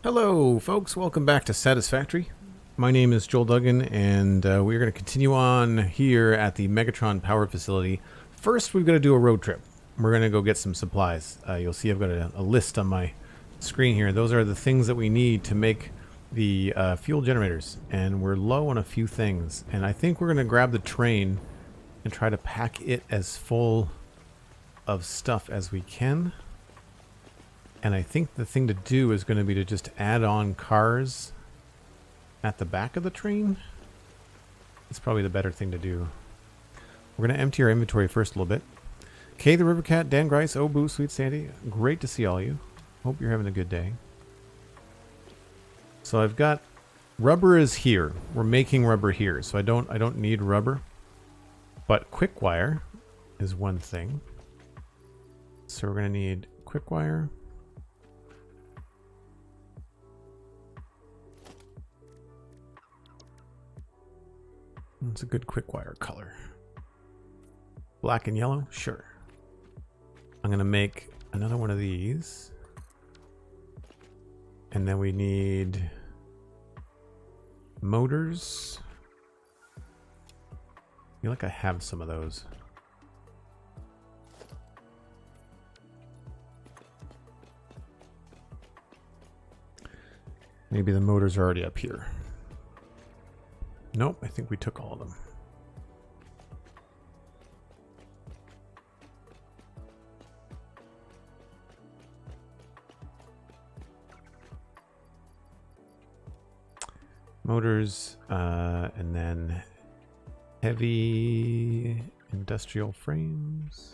Hello folks, welcome back to Satisfactory. My name is Joel Duggan and we're going to continue on here at the Megatron Power Facility. First we've got to do a road trip. We're going to go get some supplies. You'll see I've got a list on my screen here. Those are the things that we need to make the fuel generators, and we're low on a few things. And I think we're going to grab the train and try to pack it as full of stuff as we can. And I think the thing to do is going to be to just add on cars at the back of the train. It's probably the better thing to do. We're going to empty our inventory first a little bit. Kay the River Cat, Dan Grice, Obu, SweetSandi, great to see all you. Hope you're having a good day. So I've got rubber is here. We're making rubber here, so I don't need rubber. But quick wire is one thing. So we're going to need quick wire. It's a good quick wire color. Black and yellow? Sure. I'm going to make another one of these. And then we need motors. I feel like I have some of those. Maybe the motors are already up here. Nope, I think we took all of them. Motors, and then heavy industrial frames.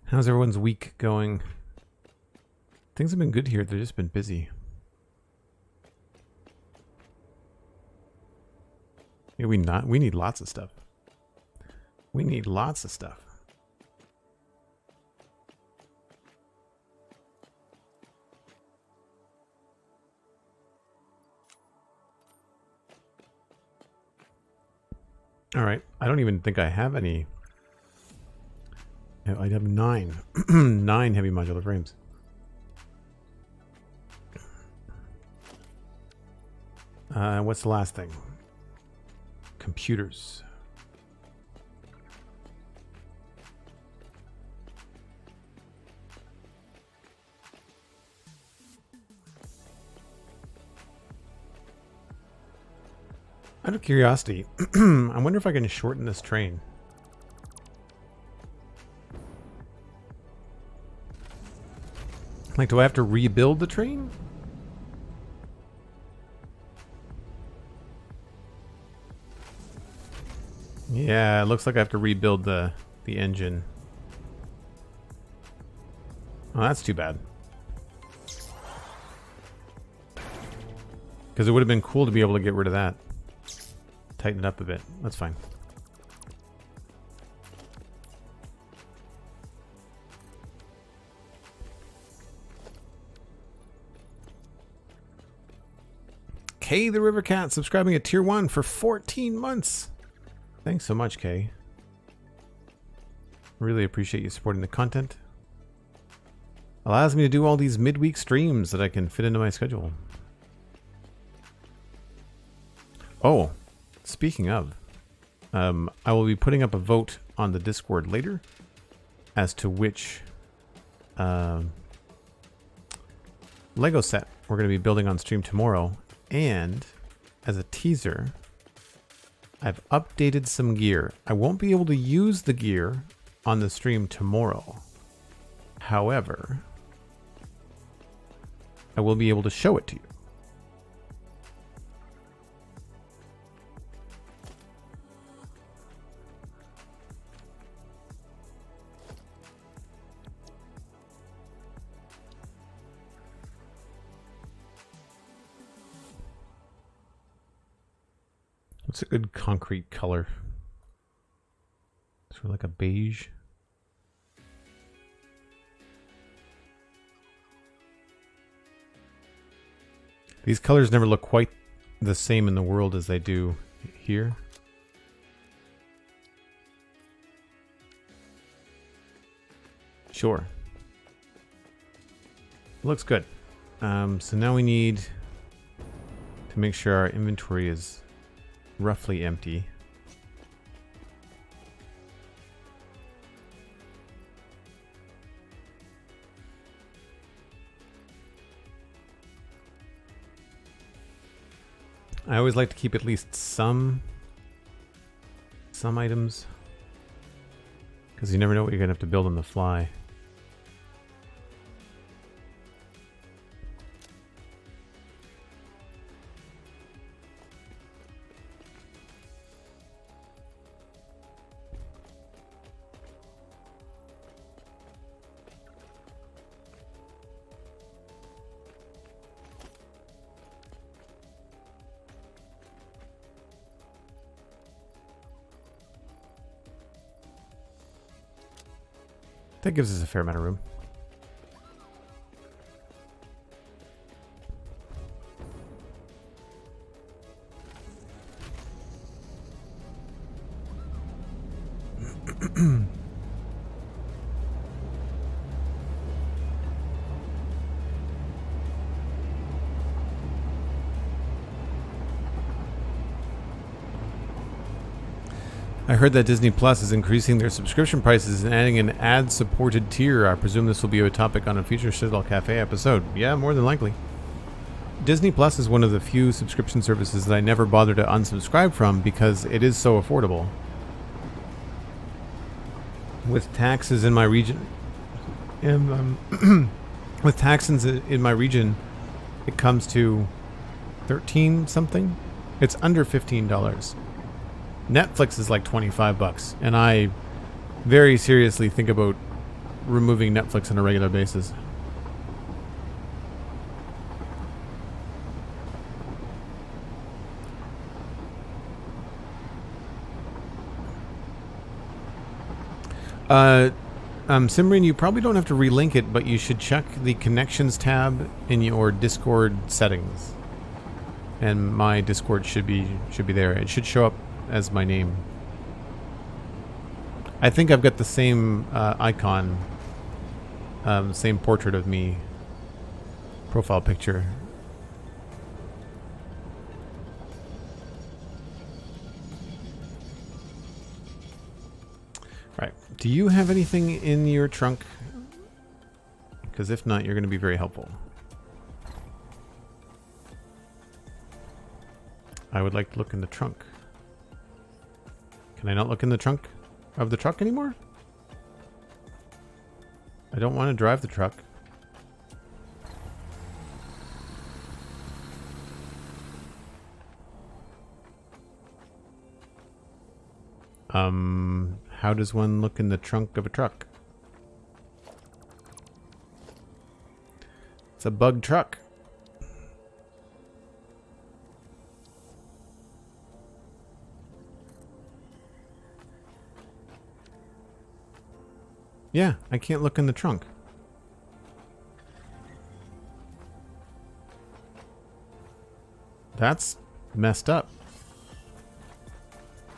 How's everyone's week going? Things have been good here. They've just been busy. Yeah, we need lots of stuff. We need lots of stuff. All right. I don't even think I have any. I have 9. 9 heavy modular frames. What's the last thing? Computers. Out of curiosity, I wonder if I can shorten this train. Like, do I have to rebuild the train? Yeah, it looks like I have to rebuild the engine. Oh, that's too bad. Because it would have been cool to be able to get rid of that. Tighten it up a bit. That's fine. Kay the River Cat subscribing at tier 1 for 14 months. Thanks so much, Kay. Really appreciate you supporting the content. Allows me to do all these midweek streams that I can fit into my schedule. Oh, speaking of, I will be putting up a vote on the Discord later as to which Lego set we're going to be building on stream tomorrow. And as a teaser, I've updated some gear. I won't be able to use the gear on the stream tomorrow. However, I will be able to show it to you. What's a good concrete color? Sort of like a beige. These colors never look quite the same in the world as they do here. Sure. Looks good. So now we need to make sure our inventory is roughly empty. I always like to keep at least some items, because you never know what you're going to have to build on the fly. That gives us a fair amount of room. I heard that Disney Plus is increasing their subscription prices and adding an ad-supported tier. I presume this will be a topic on a future Citadel Cafe episode. Yeah, more than likely. Disney Plus is one of the few subscription services that I never bother to unsubscribe from because it is so affordable. With taxes in my region, with taxes in my region, it comes to 13 something. It's under $15. Netflix is like $25, and I very seriously think about removing Netflix on a regular basis. Simran, you probably don't have to relink it, but you should check the connections tab in your Discord settings, and my Discord should be there. It should show up as my name. I think I've got the same icon, same portrait of me profile picture. Right. Do you have anything in your trunk? Because if not, you're going to be very helpful. I would like to look in the trunk. Can I not look in the trunk of the truck anymore? I don't want to drive the truck. How does one look in the trunk of a truck? It's a bug truck. Yeah, I can't look in the trunk. That's messed up.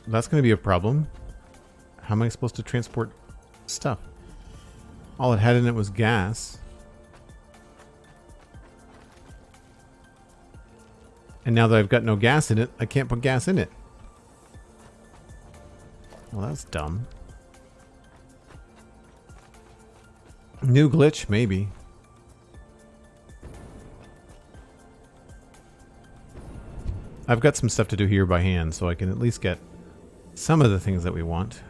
That's going to be a problem. How am I supposed to transport stuff? All it had in it was gas. And now that I've got no gas in it, I can't put gas in it. Well, that's dumb. New glitch, maybe. I've got some stuff to do here by hand, so I can at least get some of the things that we want.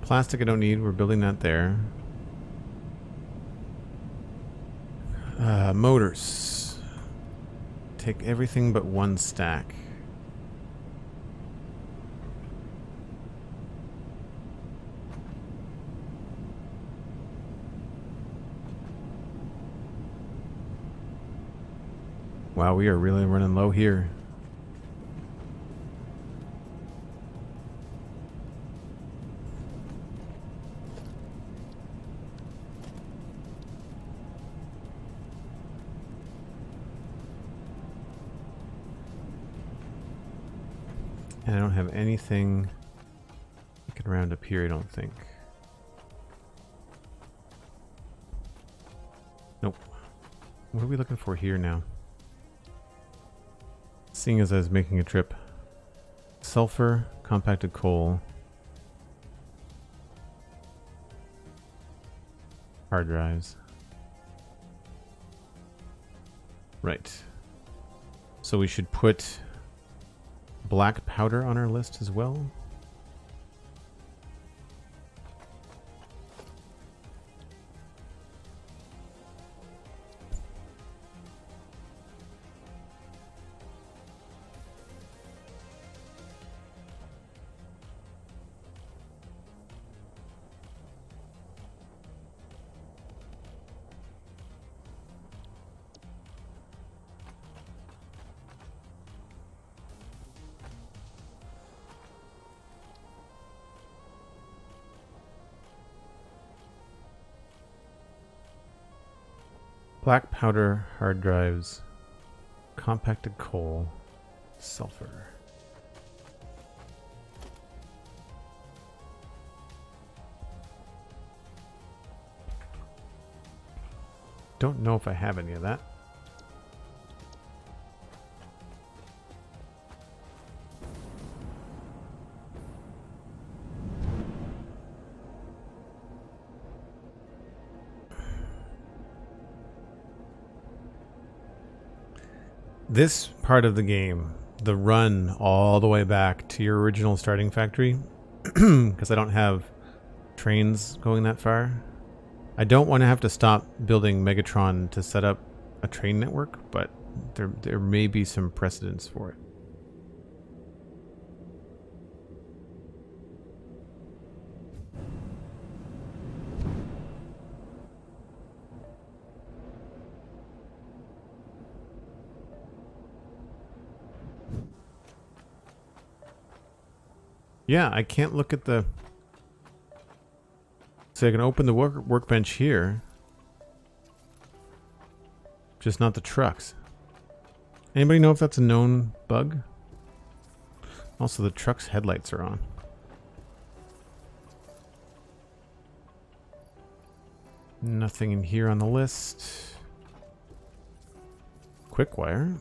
Plastic I don't need, we're building that there. Motors. Take everything but one stack. Wow, we are really running low here. And I don't have anything I can round up here, I don't think. Nope. What are we looking for here now? Seeing as I was making a trip. Sulfur, compacted coal, hard drives. Right. So we should put black powder on our list as well. Black powder, hard drives, compacted coal, sulfur. Don't know if I have any of that. This part of the game, the run all the way back to your original starting factory, because I don't have trains going that far. I don't want to have to stop building Megatron to set up a train network, but there may be some precedence for it. Yeah, I can't look at the... So I can open the workbench here. Just not the trucks. Anybody know if that's a known bug? Also, the truck's headlights are on. Nothing in here on the list. Quick wire.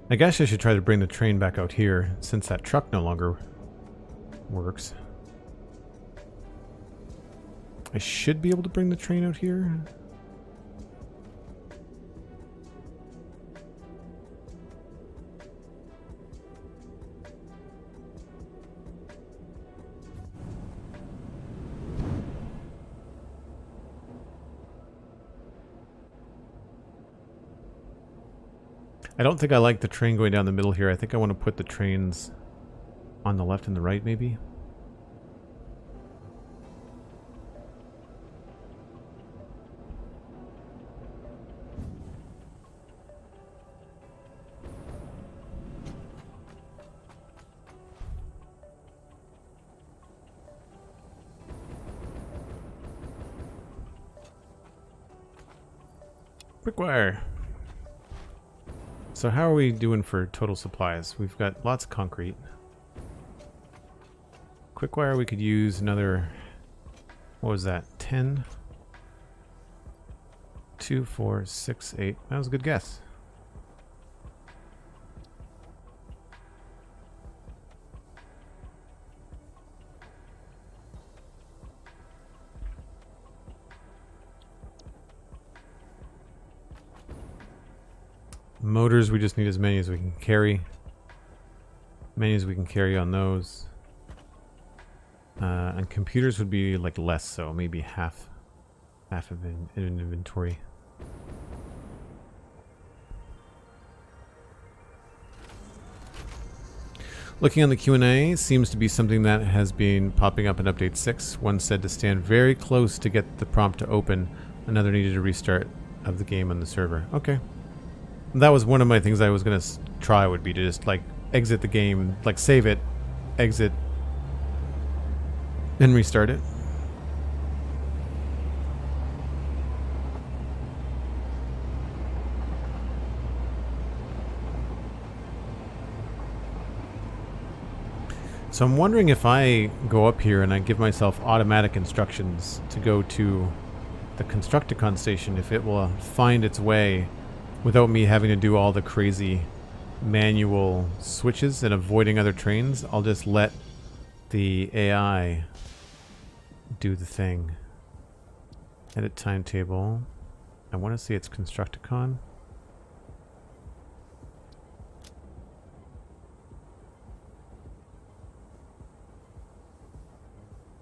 I guess I should try to bring the train back out here, since that truck no longer works. I should be able to bring the train out here. I don't think I like the train going down the middle here. I think I want to put the trains on the left and the right, maybe. Quick wire. So how are we doing for total supplies? We've got lots of concrete. Quick wire, we could use another, what was that, 10? 2, 4, 6, 8. That was a good guess. Motors, we just need as many as we can carry. Many as we can carry on those. And computers would be like less, so maybe half of an inventory. Looking on the Q&A, seems to be something that has been popping up in Update 6. One said to stand very close to get the prompt to open. Another needed a restart of the game on the server. Okay. That was one of my things I was going to try, would be to just like exit the game, like save it, exit, and restart it. So I'm wondering if I go up here and I give myself automatic instructions to go to the Constructicon station, if it will find its way without me having to do all the crazy manual switches and avoiding other trains. I'll just let the AI do the thing. Edit timetable. I want to see its Constructicon.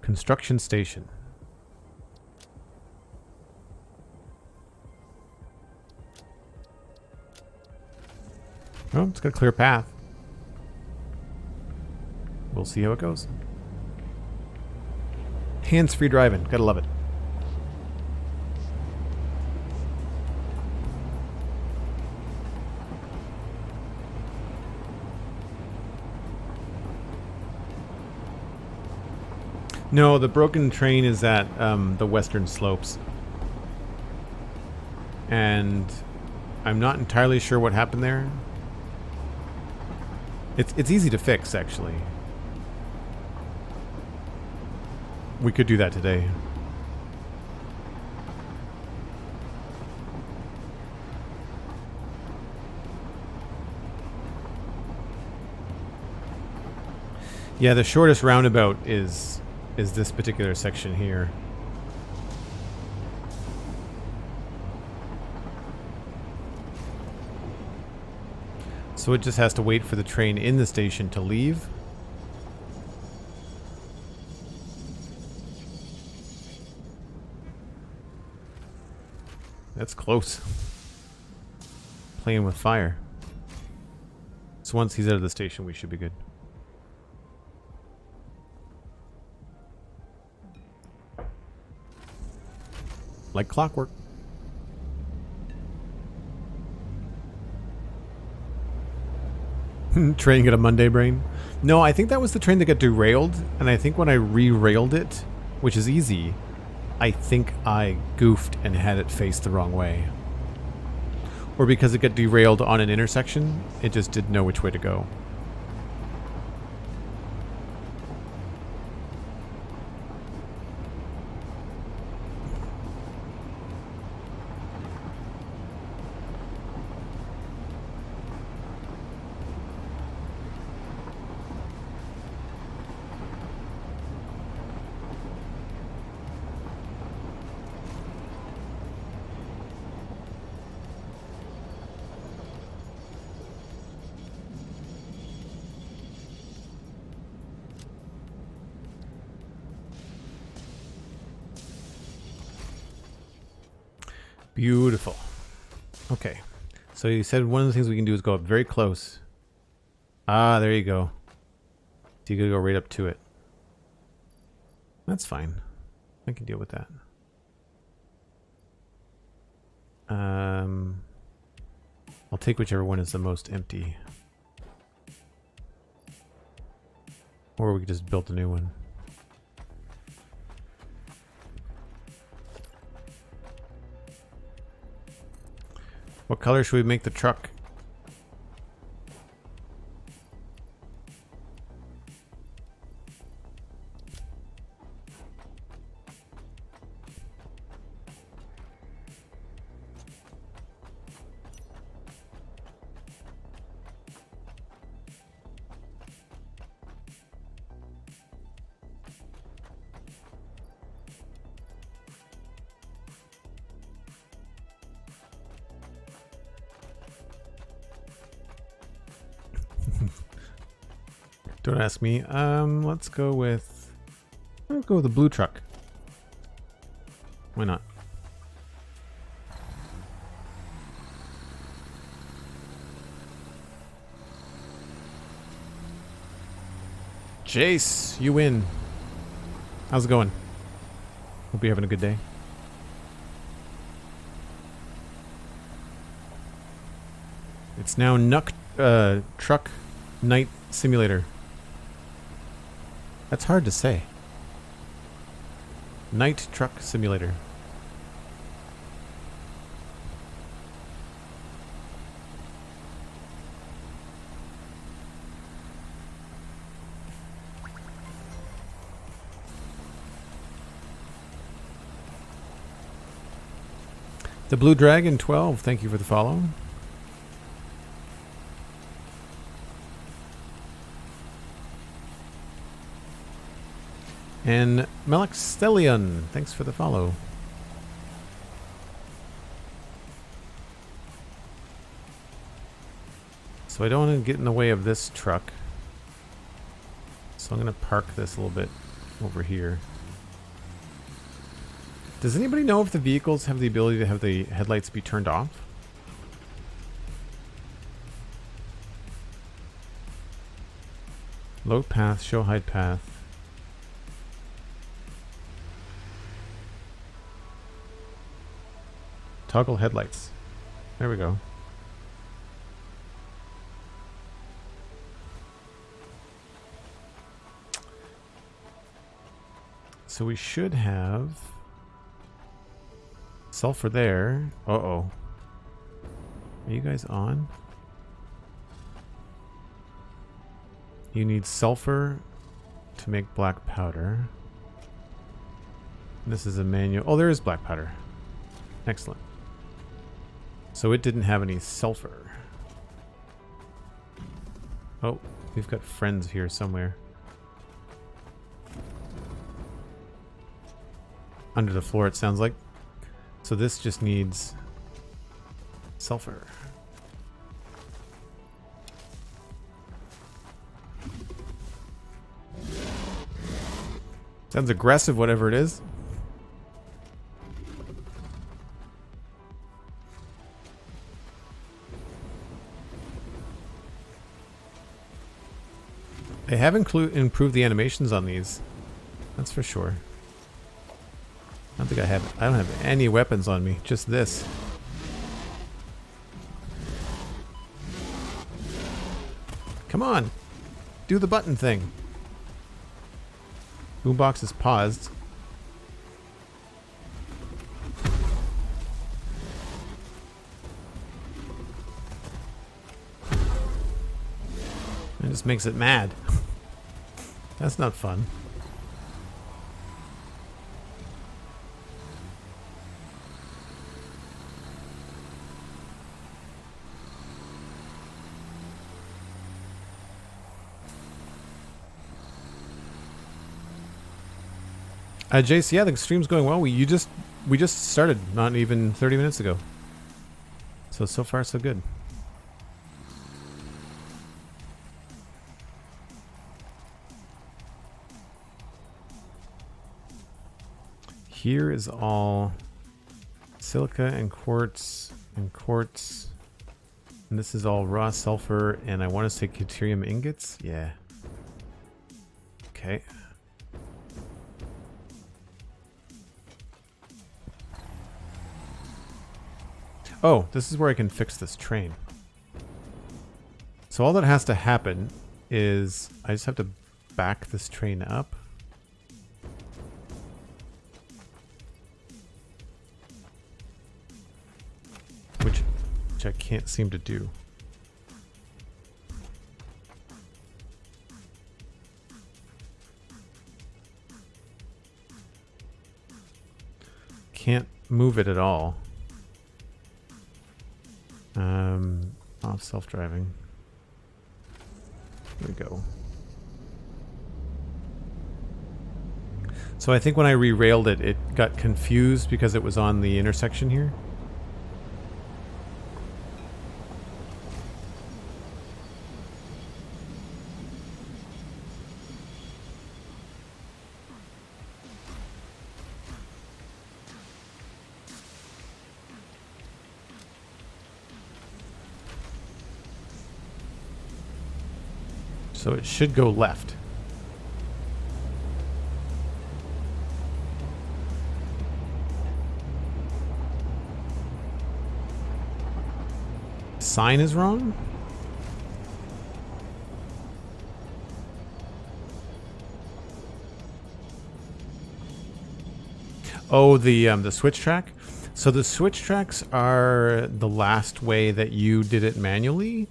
Construction station. Oh, it's got a clear path. We'll see how it goes. Hands-free driving. Gotta love it. No, the broken train is at the western slopes. And I'm not entirely sure what happened there. It's easy to fix, actually. We could do that today. Yeah, the shortest roundabout is this particular section here. So it just has to wait for the train in the station to leave. That's close. Playing with fire. So once he's out of the station, we should be good. Like clockwork. Train got a Monday brain? No, I think that was the train that got derailed, and I think when I re-railed it, which is easy, I think I goofed and had it face the wrong way. Or because it got derailed on an intersection, it just didn't know which way to go. Beautiful. Okay. So you said one of the things we can do is go up very close. Ah, there you go. So you gotta go right up to it. That's fine. I can deal with that. I'll take whichever one is the most empty. Or we could just build a new one. What color should we make the truck? Don't ask me. Let's go with... I'll go with the blue truck. Why not? Jace, you win. How's it going? Hope you're having a good day. It's now Truck Night Simulator. That's hard to say. Night Truck Simulator. The Blue Dragon 12, thank you for the follow. And Melixtelion, thanks for the follow. So I don't want to get in the way of this truck. So I'm going to park this a little bit over here. Does anybody know if the vehicles have the ability to have the headlights be turned off? Load path, show hide path. Toggle headlights. There we go. So we should have sulfur there. Uh-oh. Are you guys on? You need sulfur to make black powder. This is a manual. Oh, there is black powder. Excellent. So it didn't have any sulfur. Oh, we've got friends here somewhere. Under the floor, it sounds like. So this just needs sulfur. Sounds aggressive, whatever it is. They have improved the animations on these. That's for sure. I don't think I don't have any weapons on me, just this. Come on! Do the button thing. Boombox is paused. It just makes it mad. That's not fun. Jace, yeah, the stream's going well. We just started not even 30 minutes ago. So far so good. Here is all silica and quartz. And this is all raw sulfur, and I want to say deuterium ingots. Yeah. Okay. Oh, this is where I can fix this train. So all that has to happen is I just have to back this train up. Which I can't seem to do. Can't move it at all. Off self-driving. There we go. So I think when I re-railed it, it got confused because it was on the intersection here. So it should go left. Sign is wrong? Oh, the switch track. So the switch tracks are the last way that you did it manually.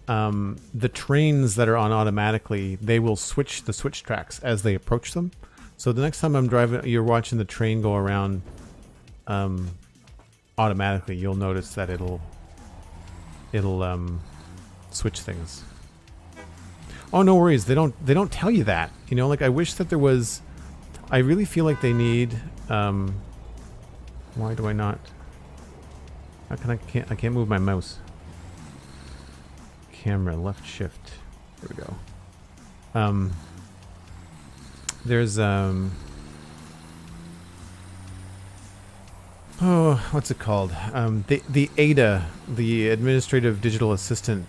The trains that are on automatically, they will switch the switch tracks as they approach them. So the next time I'm driving, you're watching the train go around automatically, you'll notice that it'll switch things. Oh, no worries. They don't tell you that. You know, like I wish that there was. I really feel like they need. Why do I not? How can I can't move my mouse. Camera left shift. There we go. There's oh, what's it called? The ADA, the Administrative Digital Assistant,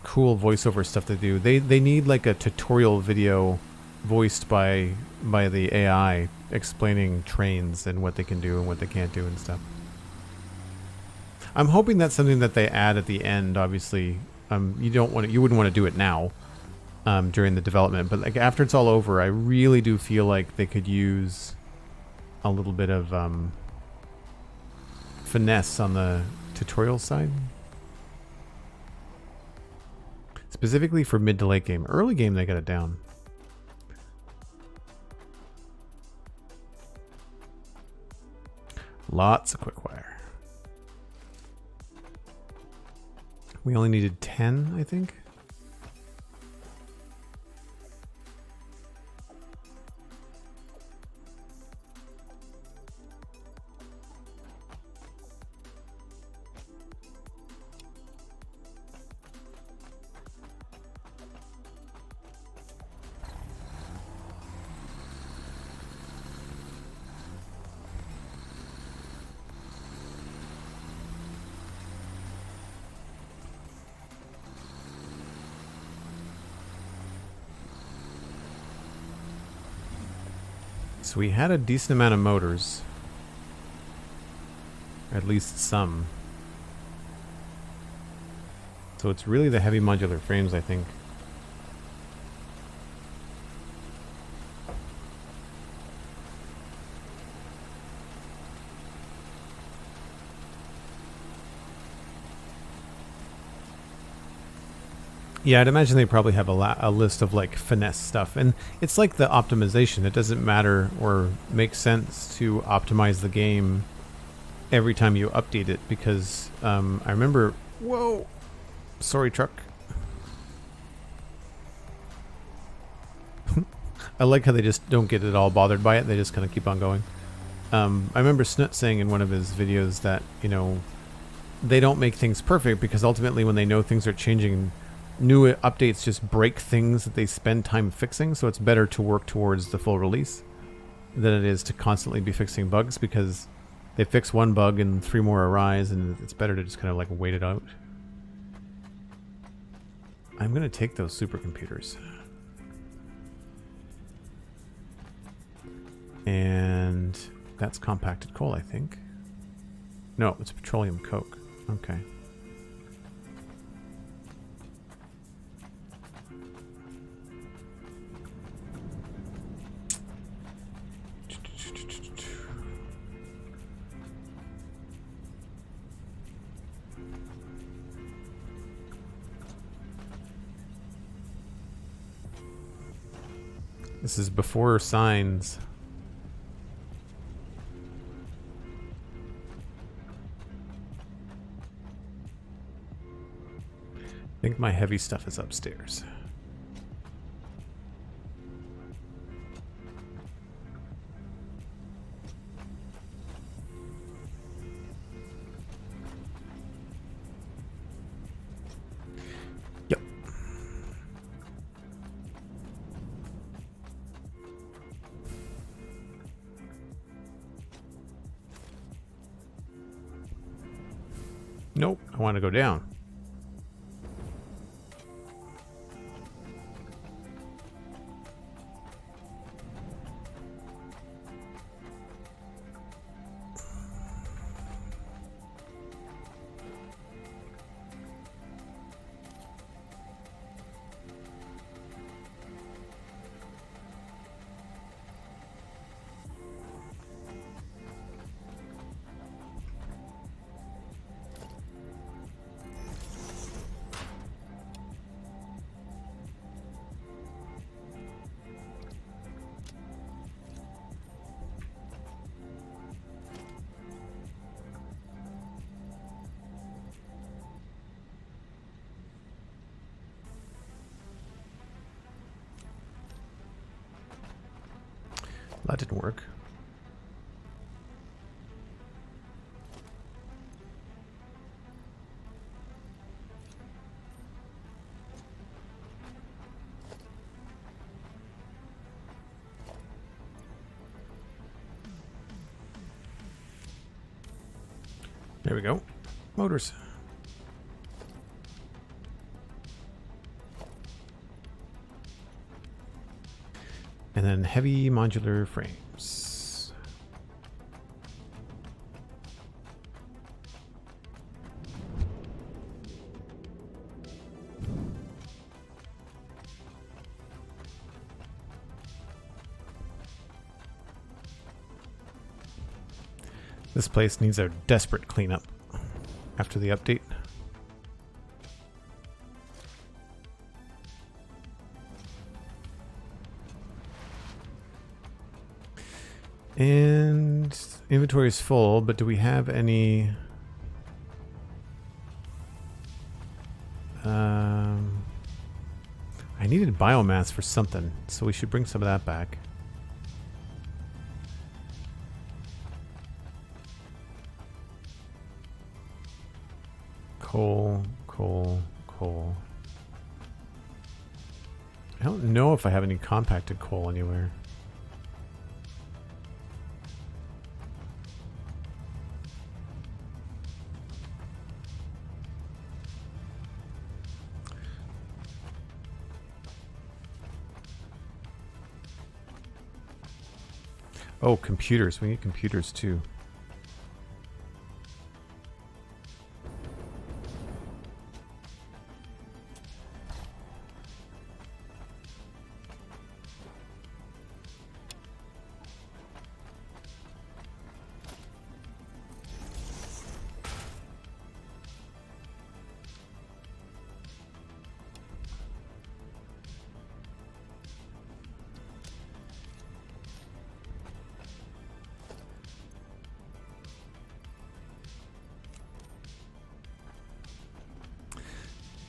cool voiceover stuff they do. They need like a tutorial video voiced by the AI explaining trains and what they can do and what they can't do and stuff. I'm hoping that's something that they add at the end. Obviously, you wouldn't want to do it now during the development, but like after it's all over, I really do feel like they could use a little bit of finesse on the tutorial side. Specifically for mid to late game. Early game, they got it down. Lots of quick wire. We only needed 10, I think. So we had a decent amount of motors. At least some. So it's really the heavy modular frames, I think. Yeah, I'd imagine they probably have a list of like finesse stuff, and it's like the optimization. It doesn't matter or make sense to optimize the game every time you update it, because I remember. Whoa, sorry, truck. I like how they just don't get at all bothered by it. They just kind of keep on going. I remember Snoot saying in one of his videos that, you know, they don't make things perfect because ultimately when they know things are changing, new updates just break things that they spend time fixing, so it's better to work towards the full release than it is to constantly be fixing bugs, because they fix one bug and 3 more arise, and it's better to just kind of like wait it out. I'm going to take those supercomputers. And that's compacted coal, I think. No, it's petroleum coke. Okay. This is before signs. I think my heavy stuff is upstairs. Yep. Nope, I want to go down. That didn't work. There we go. Motors. And then heavy modular frames. This place needs a desperate cleanup after the update. And inventory is full, but do we have any... I needed biomass for something, so we should bring some of that back. Coal, coal, coal. I don't know if I have any compacted coal anywhere. Oh, computers. We need computers too.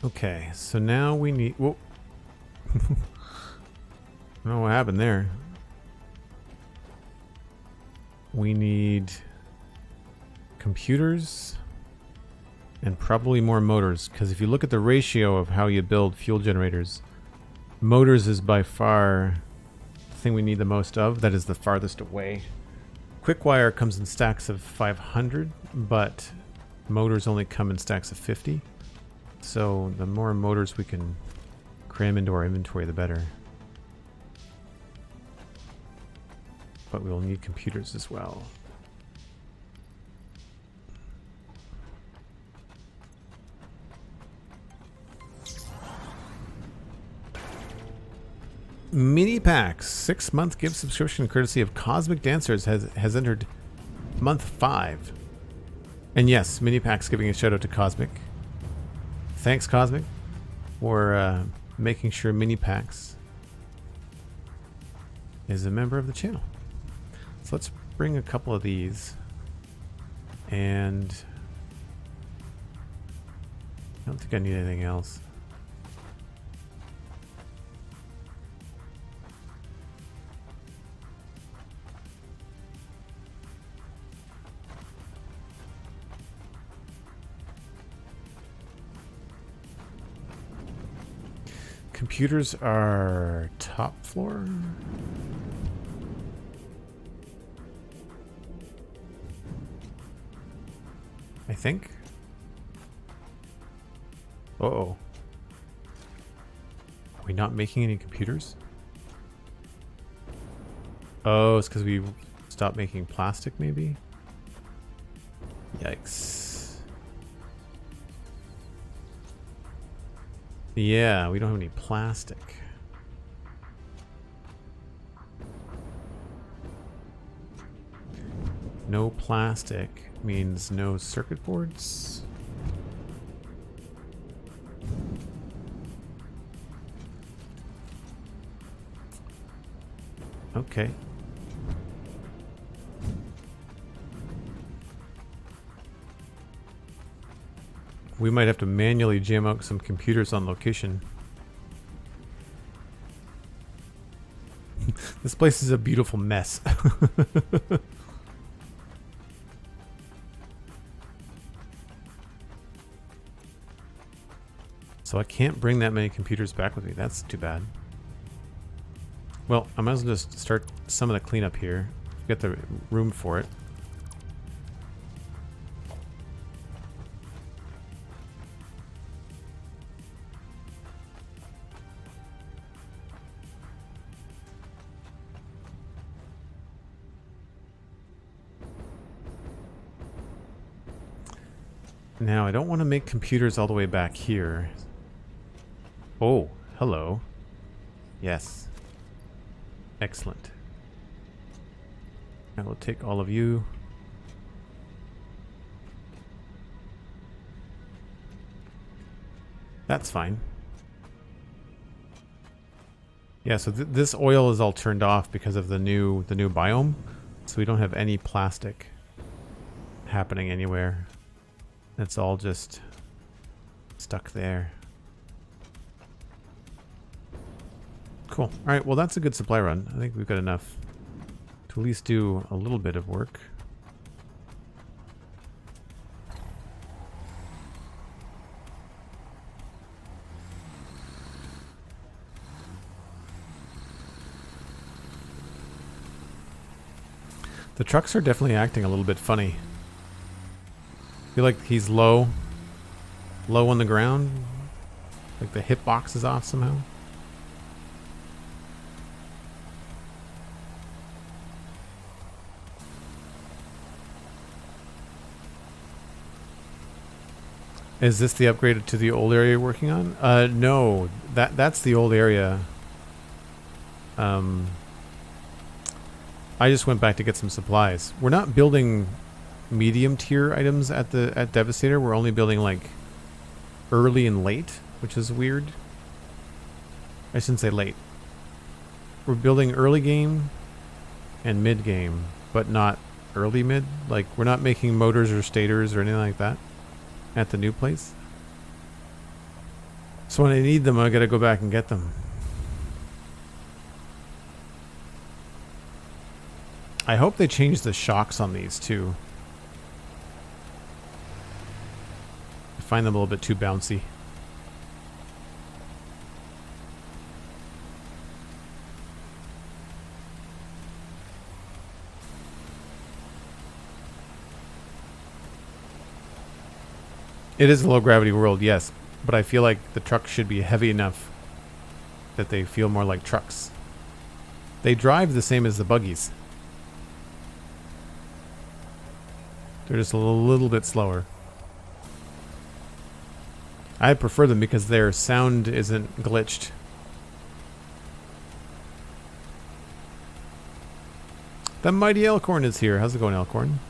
Okay, so now we need... Whoa. I don't know what happened there. We need computers and probably more motors, because if you look at the ratio of how you build fuel generators, motors is by far the thing we need the most of. That is the farthest away. Quickwire comes in stacks of 500, but motors only come in stacks of 50. So the more motors we can cram into our inventory, the better. But we'll need computers as well. Mini Packs 6-month gift subscription courtesy of Cosmic Dancers has entered month 5. And yes, Mini Packs giving a shout out to Cosmic. Thanks, Cosmic, for making sure Mini Packs is a member of the channel. So let's bring a couple of these. And I don't think I need anything else. Computers are top floor. I think. Uh-oh. Are we not making any computers? Oh, it's because we stopped making plastic, maybe? Yikes. Yeah, we don't have any plastic. No plastic means no circuit boards. Okay. We might have to manually jam out some computers on location. This place is a beautiful mess. So I can't bring that many computers back with me. That's too bad. Well, I might as well just start some of the cleanup here. Get the room for it. Now, I don't want to make computers all the way back here. Oh, hello. Yes. Excellent. I will take all of you. That's fine. Yeah, so this oil is all turned off because of the new biome. So we don't have any plastic happening anywhere. It's all just stuck there. Cool. All right, well, that's a good supply run. I think we've got enough to at least do a little bit of work. The trucks are definitely acting a little bit funny. I feel like he's low on the ground. Like the hitbox is off somehow. Is this the upgrade to the old area you're working on? No, that's the old area. I just went back to get some supplies. We're not building medium tier items at Devastator. We're only building like early and late, which is weird. I shouldn't say late. We're building early game and mid game, but not early mid. Like we're not making motors or stators or anything like that at the new place. So when I need them, I gotta go back and get them. I hope they change the shocks on these too. I find them a little bit too bouncy. It is a low gravity world, yes, but I feel like the trucks should be heavy enough that they feel more like trucks. They drive the same as the buggies. They're just a little bit slower. I prefer them because their sound isn't glitched. The mighty Elkhorn is here. How's it going, Elkhorn?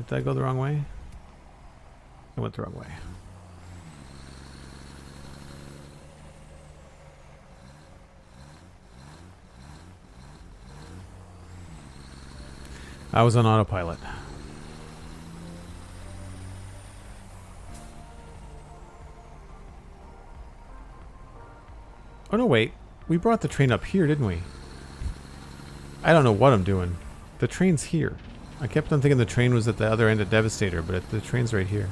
Did I go the wrong way? I went the wrong way. I was on autopilot. Oh no, wait. We brought the train up here, didn't we? I don't know what I'm doing. The train's here. I kept on thinking the train was at the other end of Devastator, but the train's right here.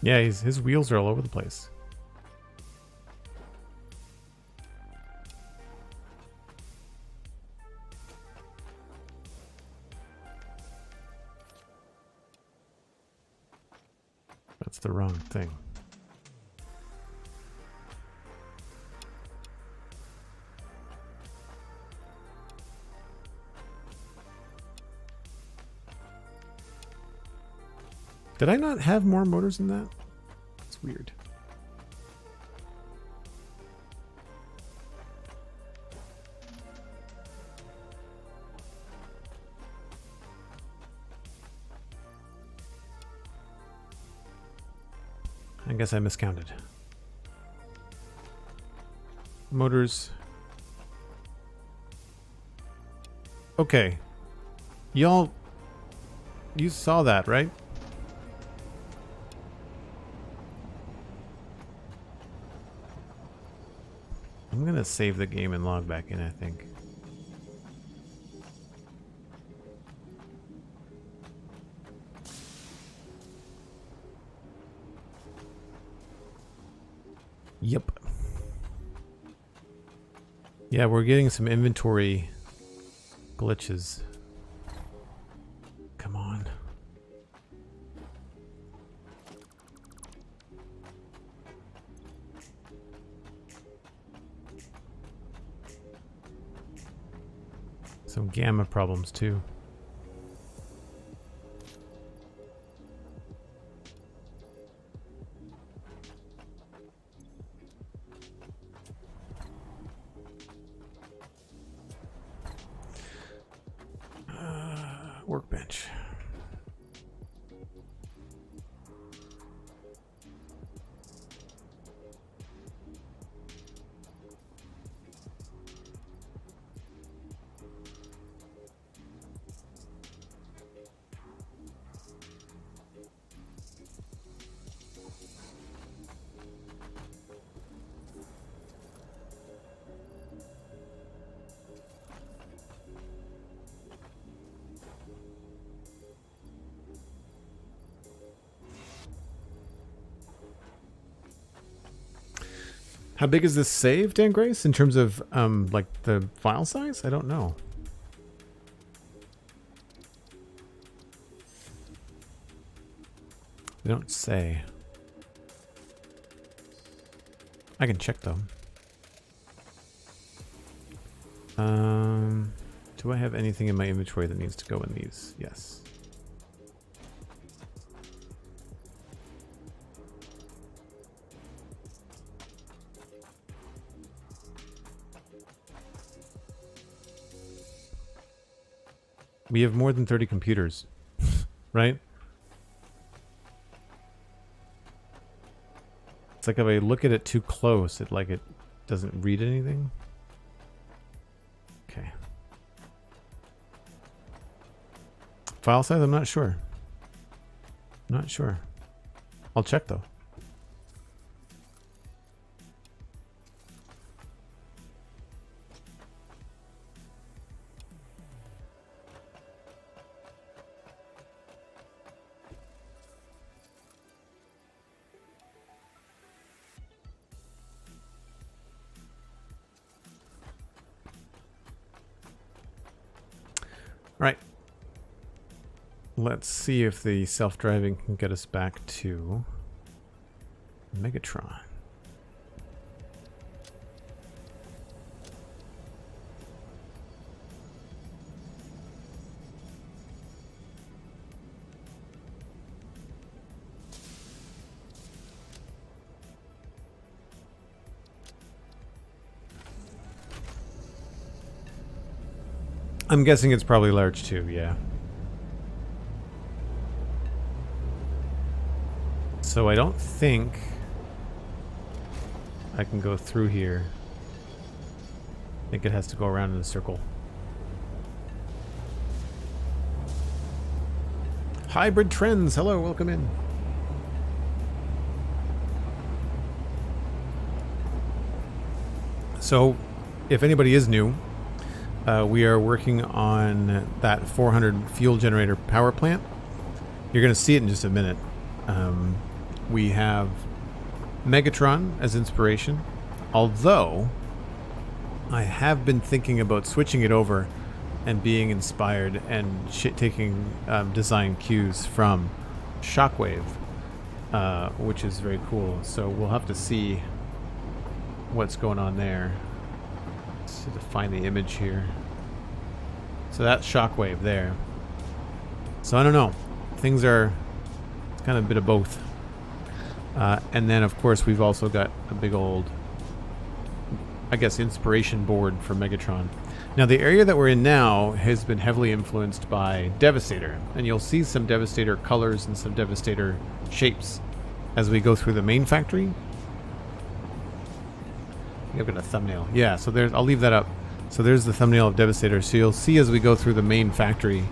Yeah, his wheels are all over the place. the wrong thing. Did I not have more motors than that? It's weird. I guess I miscounted. Motors. Okay. Y'all, you saw that, right? I'm gonna save the game and log back in, I think. Yep. Yeah, we're getting some inventory glitches. Come on. Some gamma problems too. Workbench. How big is this save, Dan Grace, in terms of like the file size? I don't know. They don't say. I can check though. Do I have anything in my inventory that needs to go in these? Yes. We have more than 30 computers, right? It's like if I look at it too close, it doesn't read anything. Okay. File size, I'm not sure. Not sure. I'll check though. Right. Let's see if the self-driving can get us back to Megatron. I'm guessing it's probably large too, yeah. So I don't think I can go through here. I think it has to go around in a circle. Hybrid Trends, hello, welcome in. So, if anybody is new, we are working on that 400 fuel generator power plant. You're going to see it in just a minute. We have Megatron as inspiration, although I have been thinking about switching it over and being inspired and taking design cues from Shockwave. which is very cool. So we'll have to see what's going on there. Let's see to find the image here. So that's shockwave there. So I don't know. Things are, it's kind of a bit of both. And then of course we've also got a big old, I guess, inspiration board for Megatron. Now the area that we're in now has been heavily influenced by Devastator, and you'll see some Devastator colors and some Devastator shapes as we go through the main factory. I've got a thumbnail. Yeah, so there's, I'll leave that up. So there's the thumbnail of Devastator. So you'll see as we go through the main factory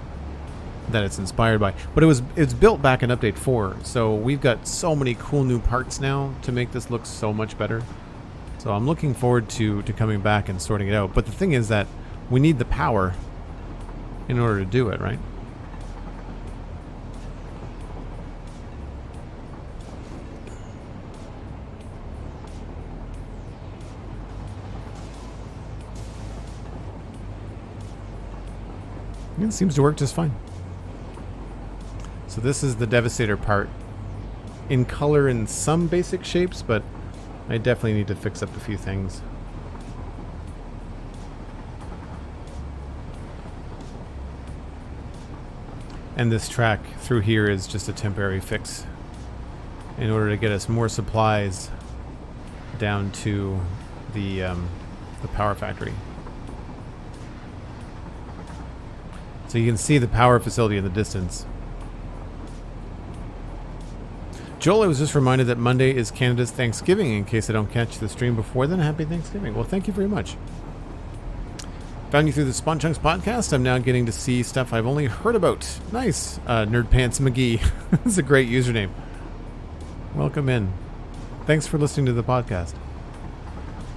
that it's inspired by. But it's built back in Update 4, so we've got so many cool new parts now to make this look so much better. So I'm looking forward to coming back and sorting it out. But the thing is that we need the power in order to do it, right? It seems to work just fine. So this is the Devastator part in color in some basic shapes, but I definitely need to fix up a few things. And this track through here is just a temporary fix in order to get us more supplies down to the power factory. So you can see the power facility in the distance. Joel, I was just reminded that Monday is Canada's Thanksgiving. In case I don't catch the stream before then, happy Thanksgiving. Well, thank you very much. Found you through the Spawn Chunks podcast. I'm now getting to see stuff I've only heard about. Nice. Nerdpants McGee. That's a great username. Welcome in. Thanks for listening to the podcast.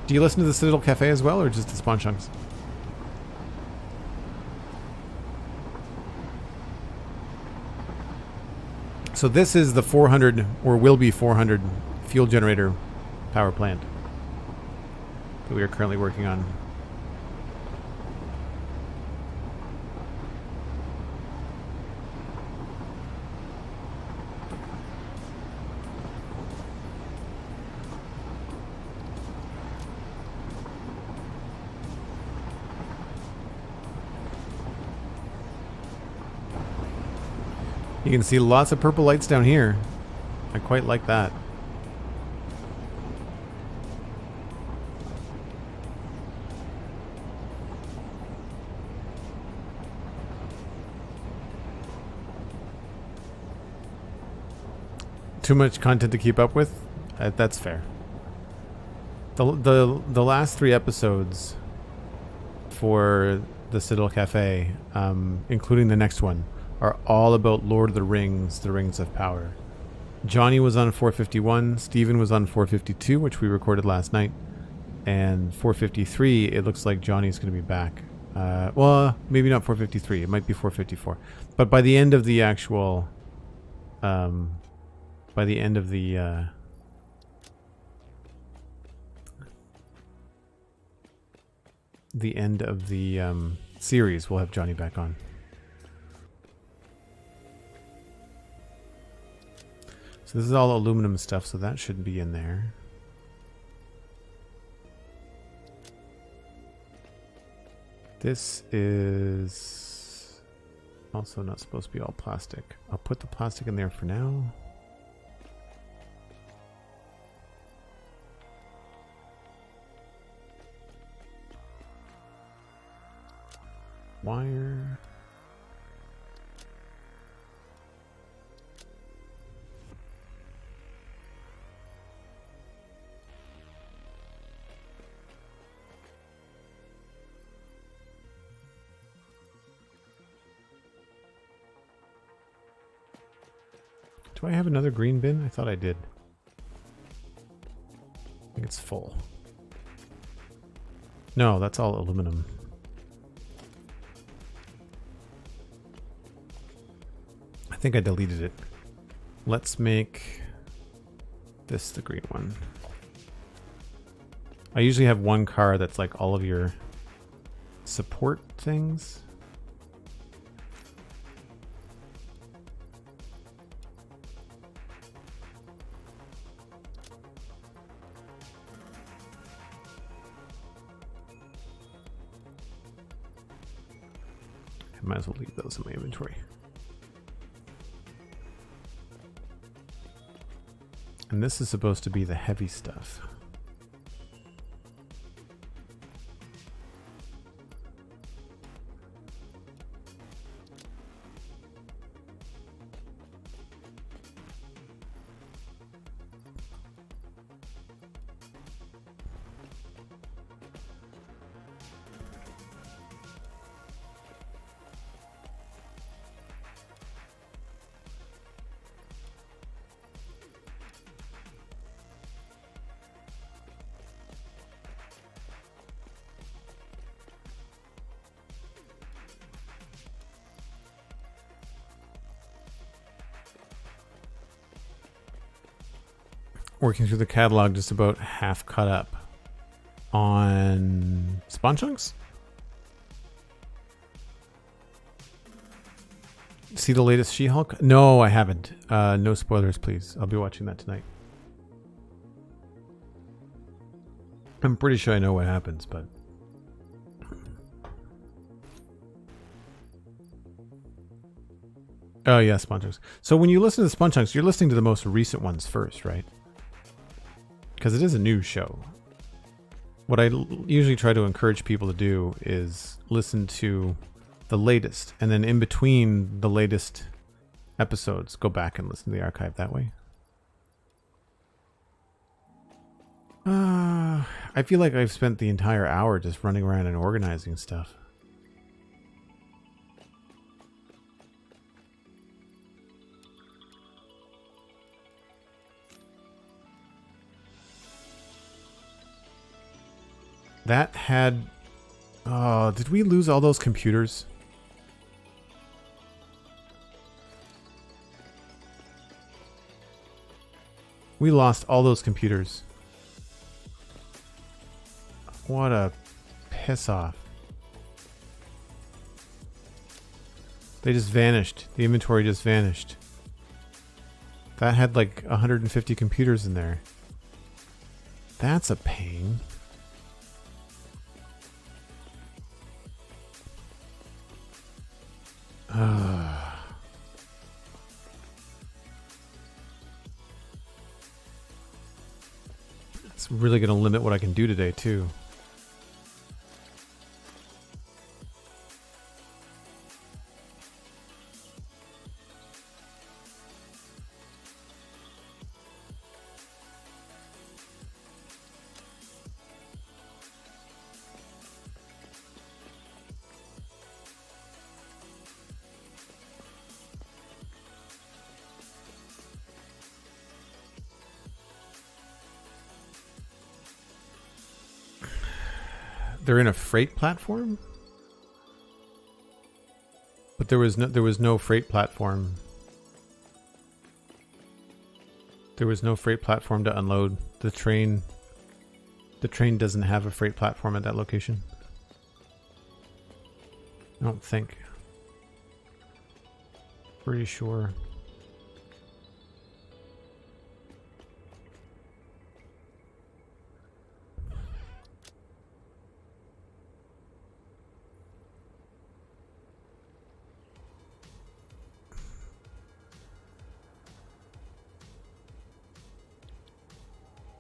Do you listen to the Citadel Cafe as well, or just the Spawn Chunks? So this is the 400, or will be 400, fuel generator power plant that we are currently working on. You can see lots of purple lights down here. I quite like that. Too much content to keep up with? That's fair. The last 3 episodes for the Citadel Cafe, including the next one, are all about Lord of the Rings of Power. Johnny was on 451, Steven was on 452, which we recorded last night, and 453, it looks like Johnny's going to be back. Well, maybe not 453, it might be 454. But by the end of the actual, by the end of the, series, we'll have Johnny back on. So this is all aluminum stuff, so that should be in there. This is also not supposed to be all plastic. I'll put the plastic in there for now. Wire. Do I have another green bin? I thought I did. I think it's full. No, that's all aluminum. I think I deleted it. Let's make this the green one. I usually have one car that's like all of your support things. I might as well leave those in my inventory. And this is supposed to be the heavy stuff. Working through the catalog, just about half caught up on spawn chunks. See the latest She-Hulk? No, I haven't. No spoilers, please. I'll be watching that tonight. I'm pretty sure I know what happens, but... Oh yeah, spawn chunks. So when you listen to the spawn chunks, you're listening to the most recent ones first, right? Because it is a news show. What I usually try to encourage people to do is listen to the latest, and then in between the latest episodes, go back and listen to the archive that way. I feel like I've spent the entire hour just running around and organizing stuff. That had... Oh, did we lose all those computers? We lost all those computers. What a piss off. They just vanished. The inventory just vanished. That had like 150 computers in there. That's a pain. It's really going to limit what I can do today, too. They're in a freight platform? But there was no freight platform. There was no freight platform to unload the train. The train doesn't have a freight platform at that location. I don't think. Pretty sure.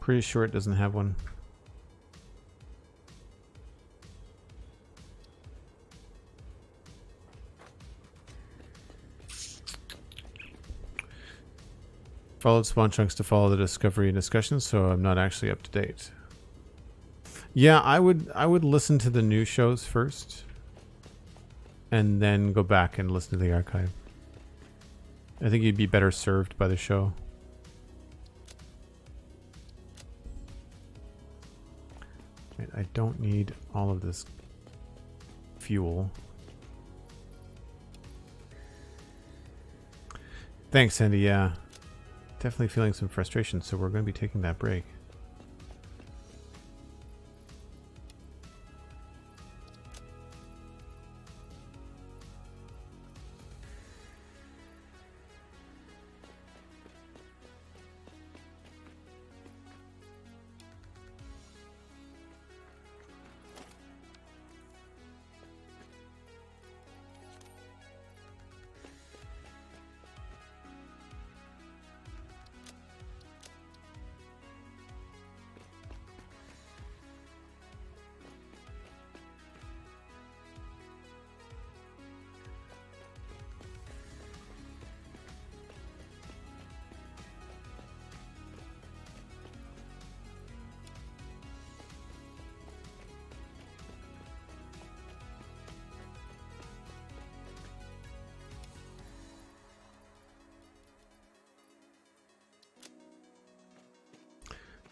Pretty sure it doesn't have one. Followed spawn chunks to follow the discovery and discussion, so I'm not actually up to date. Yeah, I would listen to the news shows first, and then go back and listen to the archive. I think you'd be better served by the show. I don't need all of this fuel. Thanks, Sandy. Yeah, definitely feeling some frustration, so we're going to be taking that break.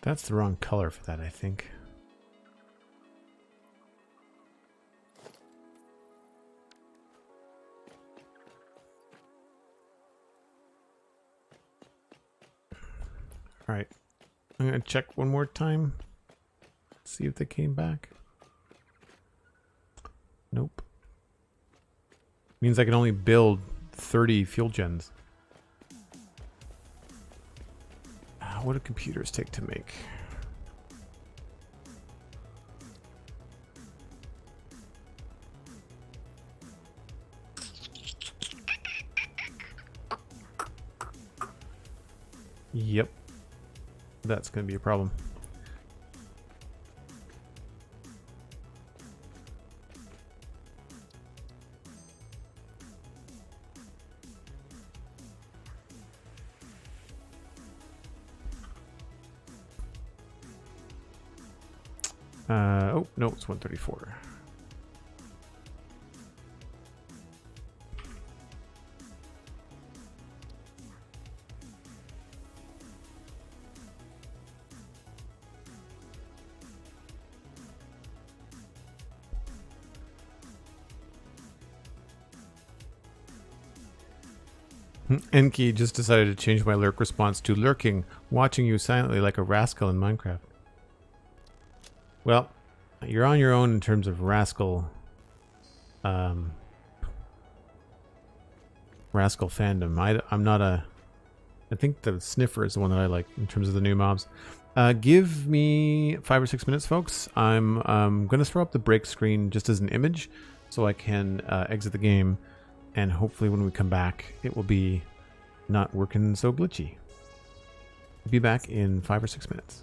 That's the wrong color for that, I think. All right, I'm gonna check one more time. See if they came back. Nope. Means I can only build 30 fuel gens. What do computers take to make? Yep. That's going to be a problem. Oh, no, it's 134. Enki just decided to change my lurk response to lurking, watching you silently like a rascal in Minecraft. Well, you're on your own in terms of rascal fandom. I'm not a... I think the sniffer is the one that I like in terms of the new mobs. Give me 5 or 6 minutes, folks. I'm going to throw up the break screen just as an image so I can exit the game. And hopefully when we come back, it will be not working so glitchy. Be back in 5 or 6 minutes.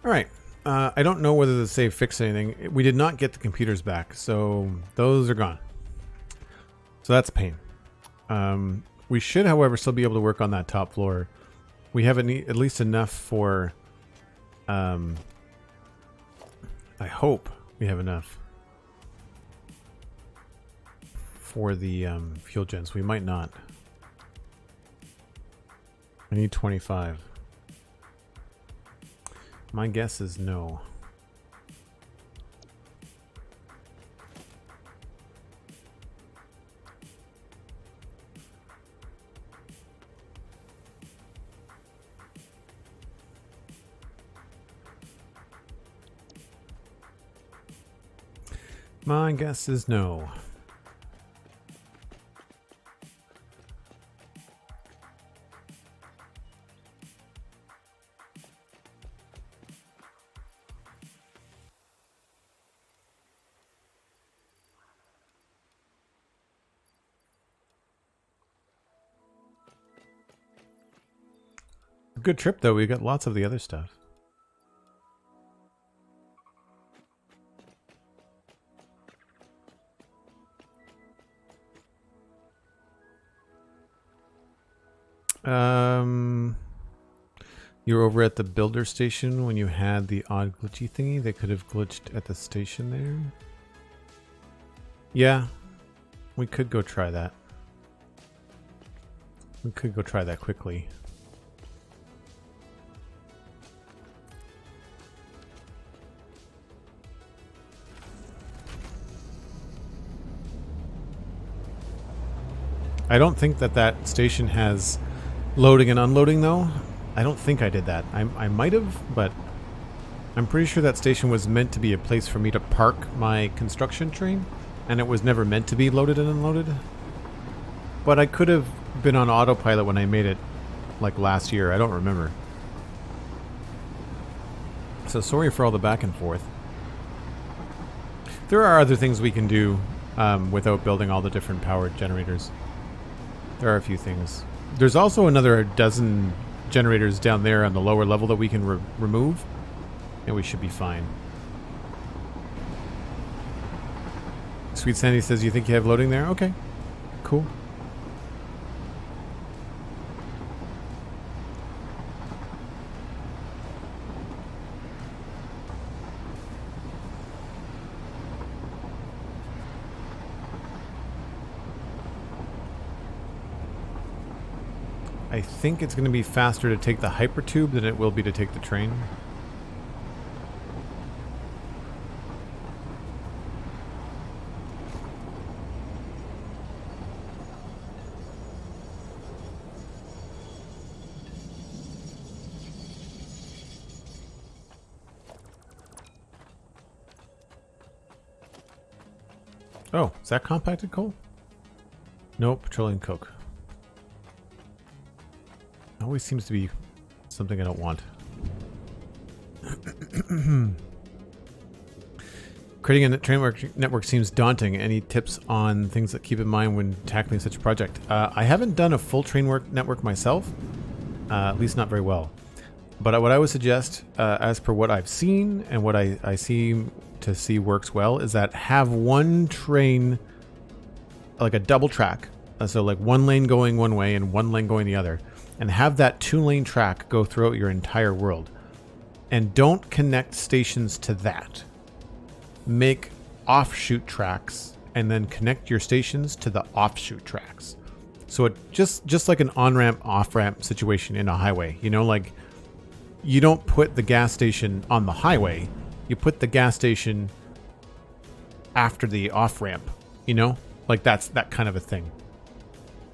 Alright. I don't know whether the save fixed anything. We did not get the computers back, so those are gone. So that's a pain. We should, however, still be able to work on that top floor. We have at least enough for... I hope we have enough for the fuel gens. We might not. I need 25. My guess is no. My guess is no. Good trip though, we got lots of the other stuff. You were over at the builder station when you had the odd glitchy thingy. They could have glitched at the station there. Yeah, we could go try that. We could go try that quickly. I don't think that that station has loading and unloading though. I don't think I did that. I might have, but I'm pretty sure that station was meant to be a place for me to park my construction train, and it was never meant to be loaded and unloaded. But I could have been on autopilot when I made it, like last year. I don't remember. So sorry for all the back and forth. There are other things we can do without building all the different power generators. There are a few things. There's also another dozen generators down there on the lower level that we can remove, and we should be fine. SweetSandi says, you think you have loading there? Okay, cool. I think it's going to be faster to take the hypertube than it will be to take the train. Oh, is that compacted coal? No, petroleum coke. Always seems to be something I don't want. Creating a train network seems daunting. Any tips on things that keep in mind when tackling such a project? I haven't done a full train network myself, at least not very well. But what I would suggest, as per what I've seen and what I seem to see works well, is that have one train, like a double track. So like one lane going one way and one lane going the other. And have that 2-lane track go throughout your entire world. And don't connect stations to that. Make offshoot tracks and then connect your stations to the offshoot tracks. So it just like an on-ramp, off-ramp situation in a highway. You know, like you don't put the gas station on the highway. You put the gas station after the off-ramp. You know? Like that's that kind of a thing.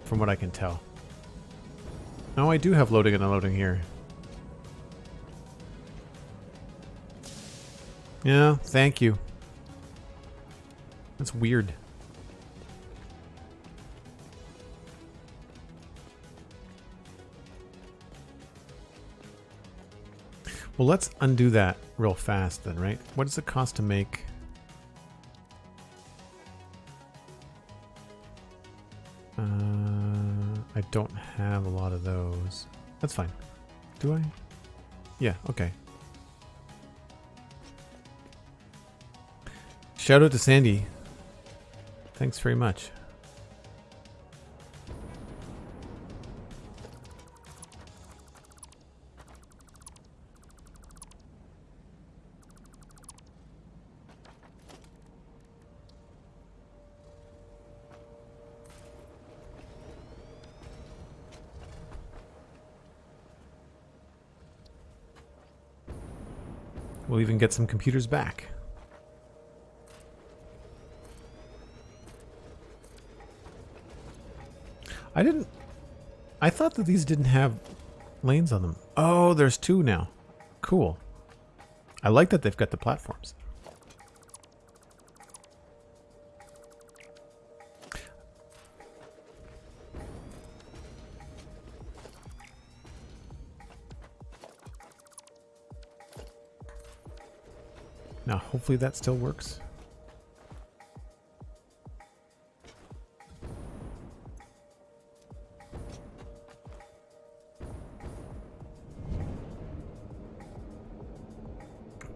From what I can tell. No, I do have loading and unloading here. Yeah, thank you. That's weird. Well, let's undo that real fast then, right? What does it cost to make? I don't have a lot of those. That's fine. Do I? Yeah, okay. Shout out to Sandy. Thanks very much. We'll even get some computers back. I thought that these didn't have lanes on them. Oh, there's 2 now. Cool. I like that they've got the platforms. Now, hopefully that still works.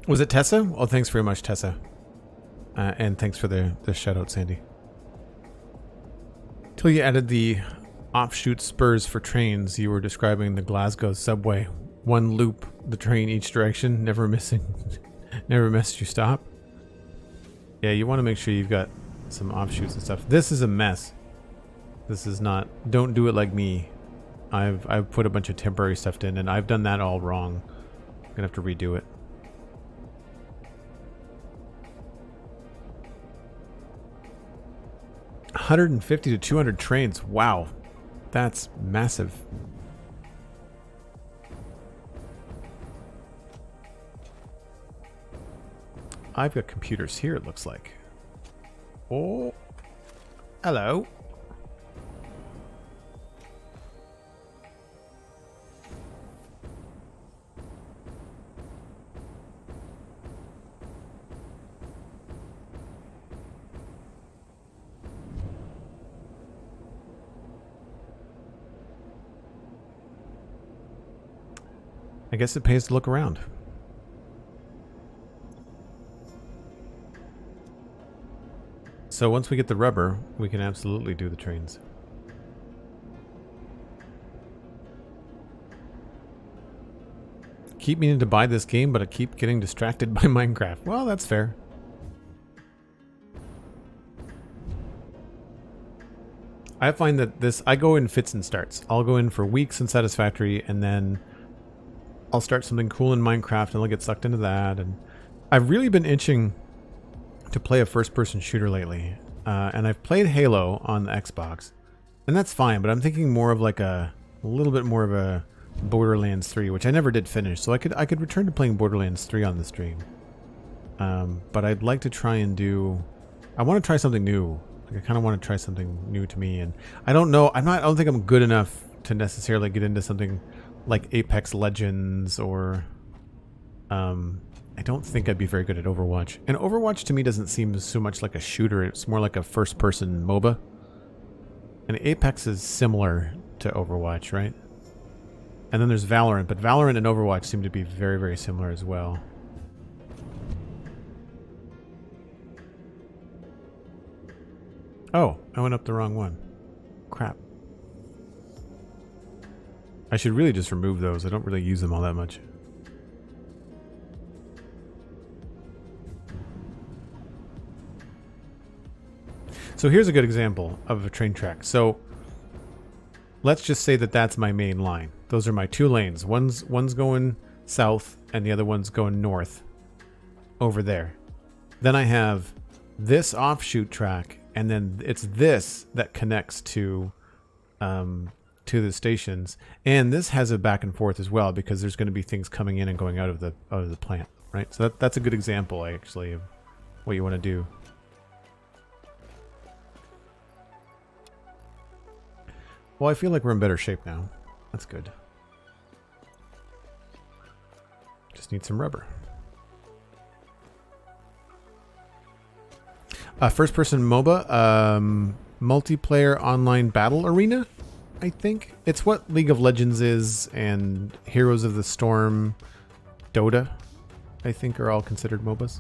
Was it Tessa? Oh, thanks very much, Tessa. And thanks for the shout out, Sandy. Till you added the offshoot spurs for trains, you were describing the Glasgow subway. One loop, the train each direction, never missing. Never missed you stop. Yeah, you want to make sure you've got some offshoots and stuff. This is a mess. This is not... Don't do it like me. I've put a bunch of temporary stuff in, and I've done that all wrong. I'm gonna have to redo it. $150 to 200 trains. Wow. That's massive. I've got computers here, it looks like. Oh. Hello. I guess it pays to look around. So once we get the rubber, we can absolutely do the trains. Keep meaning to buy this game, but I keep getting distracted by Minecraft. Well, that's fair. I find that this, I go in fits and starts. I'll go in for weeks in Satisfactory, and then I'll start something cool in Minecraft, and I'll get sucked into that. And I've really been itching to play a first-person shooter lately, and I've played Halo on the Xbox, and that's fine, but I'm thinking more of like a little bit more of a Borderlands 3, which I never did finish, so I could return to playing Borderlands 3 on the stream. But I'd like to try and do... I want to try something new. Like, I kind of want to try something new to me, and I don't know, I don't think I'm good enough to necessarily get into something like Apex Legends, or... I don't think I'd be very good at Overwatch. And Overwatch to me doesn't seem so much like a shooter, it's more like a first-person MOBA. And Apex is similar to Overwatch, right? And then there's Valorant, but Valorant and Overwatch seem to be very, very similar as well. Oh, I went up the wrong one. Crap. I should really just remove those. I don't really use them all that much. So here's a good example of a train track. So let's just say that that's my main line. Those are my 2 lanes. One's going south and the other one's going north over there. Then I have this offshoot track, and then it's this that connects to the stations. And this has a back and forth as well, because there's going to be things coming in and going out of the plant, right? So that's a good example, actually, of what you want to do. Well, I feel like we're in better shape now. That's good. Just need some rubber. First-person MOBA, multiplayer online battle arena, I think. It's what League of Legends is, and Heroes of the Storm, Dota, I think, are all considered MOBAs.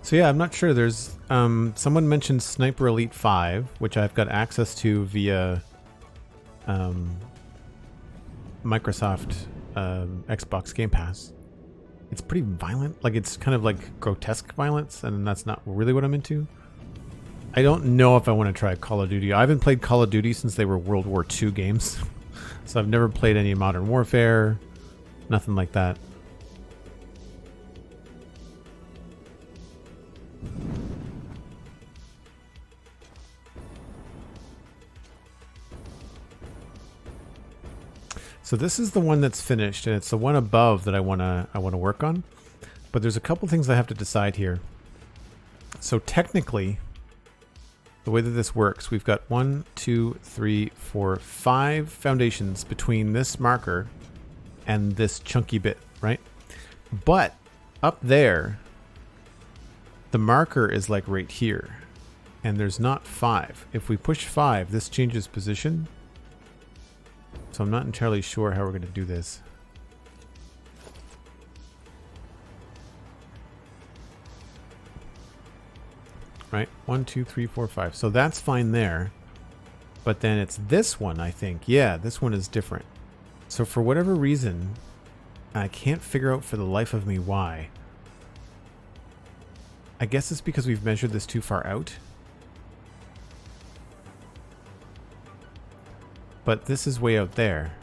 So yeah, I'm not sure. There's someone mentioned Sniper Elite 5, which I've got access to via Microsoft Xbox Game Pass. It's pretty violent. Like, it's kind of like grotesque violence, and that's not really what I'm into. I don't know if I want to try Call of Duty. I haven't played Call of Duty since they were World War II games. So I've never played any Modern Warfare. Nothing like that. So this is the one that's finished, and it's the one above that I wanna work on. But there's a couple things I have to decide here. So technically, the way that this works, we've got 1, 2, 3, 4, 5 foundations between this marker and this chunky bit, right? But up there, the marker is like right here, and there's not 5. If we push 5, this changes position. So I'm not entirely sure how we're going to do this. Right? 1, 2, 3, 4, 5. So that's fine there. But then it's this one, I think. Yeah, this one is different. So for whatever reason, I can't figure out for the life of me why. I guess it's because we've measured this too far out. But this is way out there.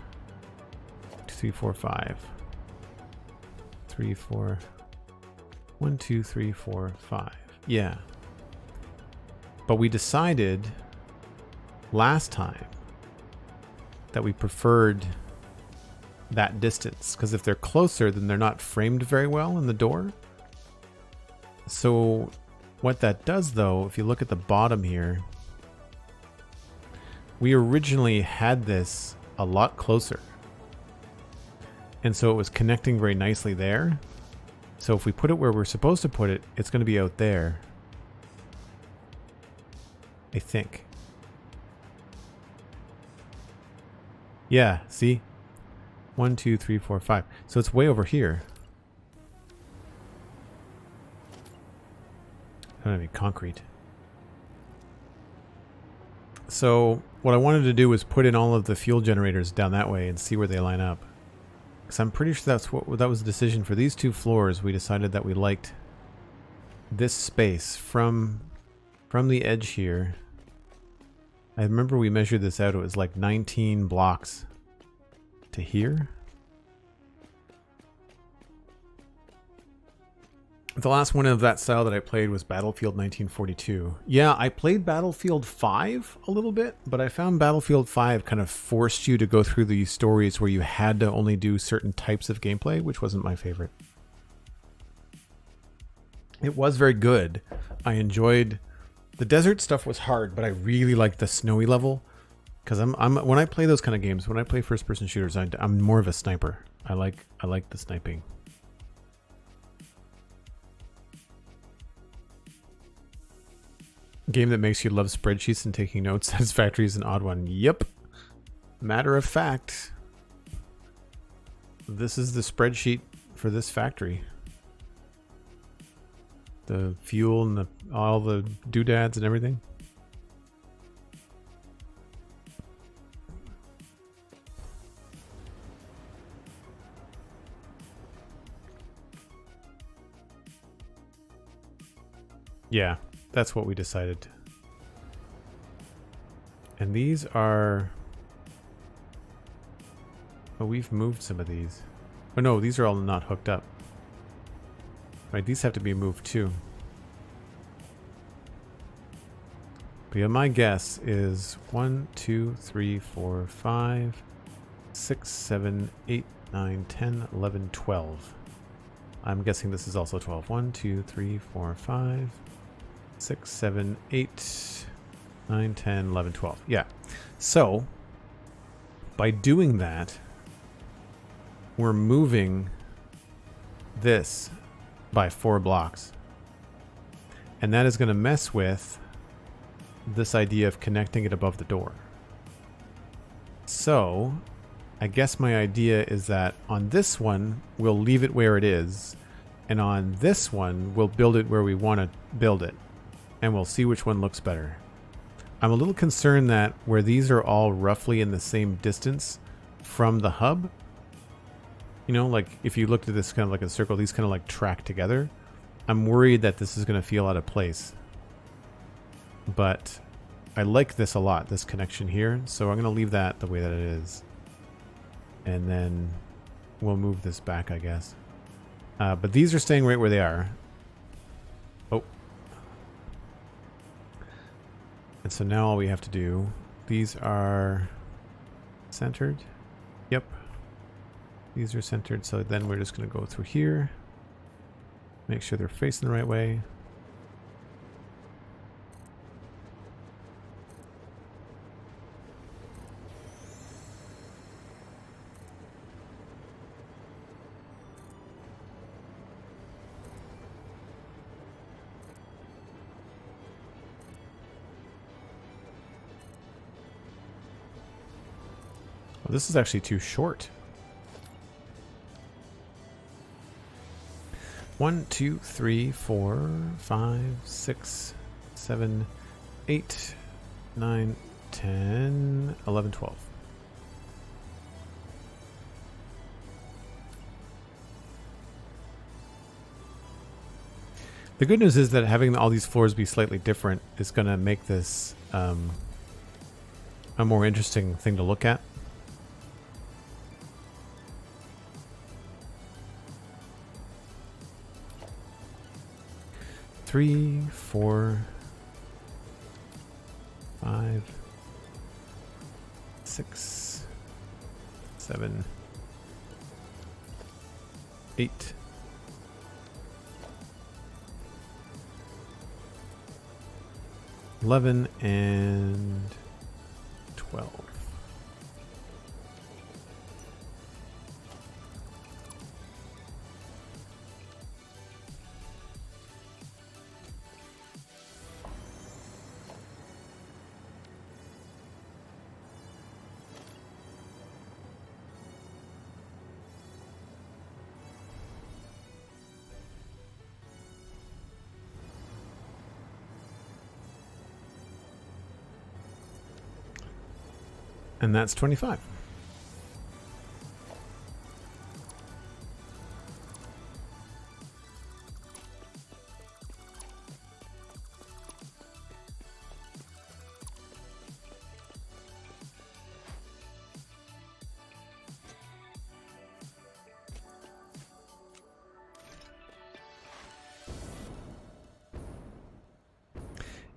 2, 3, 4, 5. 3, 4. 1, 2, 3, 4, 5. Yeah. But we decided last time that we preferred that distance, because if they're closer, then they're not framed very well in the door. So what that does, though, if you look at the bottom here, we originally had this a lot closer. And so it was connecting very nicely there. So if we put it where we're supposed to put it, it's going to be out there, I think. Yeah, see? 1, 2, 3, 4, 5. So it's way over here. I don't have any concrete. So what I wanted to do was put in all of the fuel generators down that way and see where they line up. Because I'm pretty sure that was the decision for these 2 floors. We decided that we liked this space from the edge here. I remember we measured this out. It was like 19 blocks to here. The last one of that style that I played was Battlefield 1942. Yeah, I played Battlefield 5 a little bit, but I found Battlefield 5 kind of forced you to go through these stories where you had to only do certain types of gameplay, which wasn't my favorite. It was very good. I enjoyed... The desert stuff was hard, but I really liked the snowy level. Because when I play those kind of games, when I play first-person shooters, I'm more of a sniper. I like the sniping. Game that makes you love spreadsheets and taking notes. Satisfactory is an odd one. Yep. Matter of fact, this is the spreadsheet for this factory. The fuel and all the doodads and everything. Yeah, that's what we decided. And these are... Oh, we've moved some of these. Oh no, these are all not hooked up. Right, these have to be moved too. But yeah, my guess is 1, 2, 3, 4, 5, 6, 7, 8, 9, 10, 11, 12. I'm guessing this is also 12. 1, 2, 3, 4, 5, 6, 7, 8, 9, 10, 11, 12. Yeah. So, by doing that, we're moving this by 4 blocks. And that is going to mess with this idea of connecting it above the door. So, I guess my idea is that on this one, we'll leave it where it is, And on this one, we'll build it where we want to build it. And we'll see which one looks better. I'm a little concerned that where these are all roughly in the same distance from the hub, you know, like if you looked at this kind of like a circle, these kind of like track together. I'm worried that this is going to feel out of place. But I like this a lot, this connection here. So I'm going to leave that the way that it is. And then we'll move this back, I guess. But these are staying right where they are. Oh. And so now all we have to do, these are centered. Yep. These are centered. So then we're just going to go through here. Make sure they're facing the right way. Well, this is actually too short. 1, 2, 3, 4, 5, 6, 7, 8, 9, 10, 11, 12. The good news is that having all these floors be slightly different is going to make this a more interesting thing to look at. Three, 4, 5, 6, 7, 8. 11 and 12. And that's 25.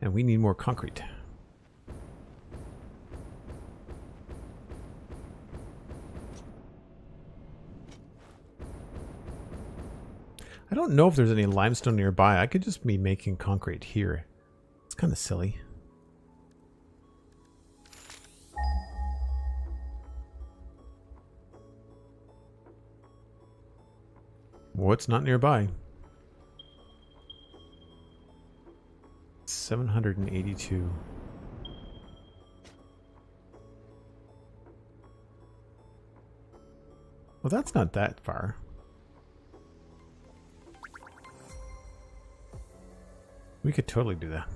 And we need more concrete. I don't know if there's any limestone nearby. I could just be making concrete here. It's kind of silly. What's not nearby? 782. Well, that's not that far. We could totally do that.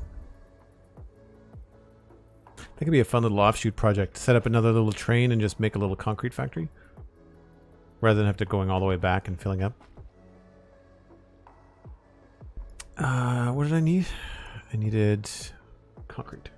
That could be a fun little offshoot project. Set up another little train and just make a little concrete factory. Rather than have to going all the way back and filling up. What did I need? I needed concrete.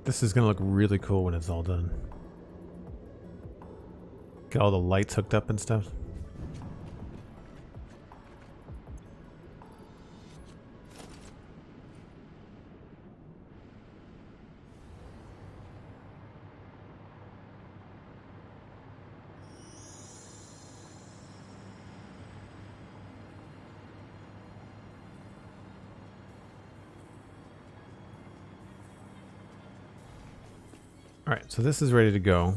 This is going to look really cool when it's all done. Get all the lights hooked up and stuff. All right, so this is ready to go.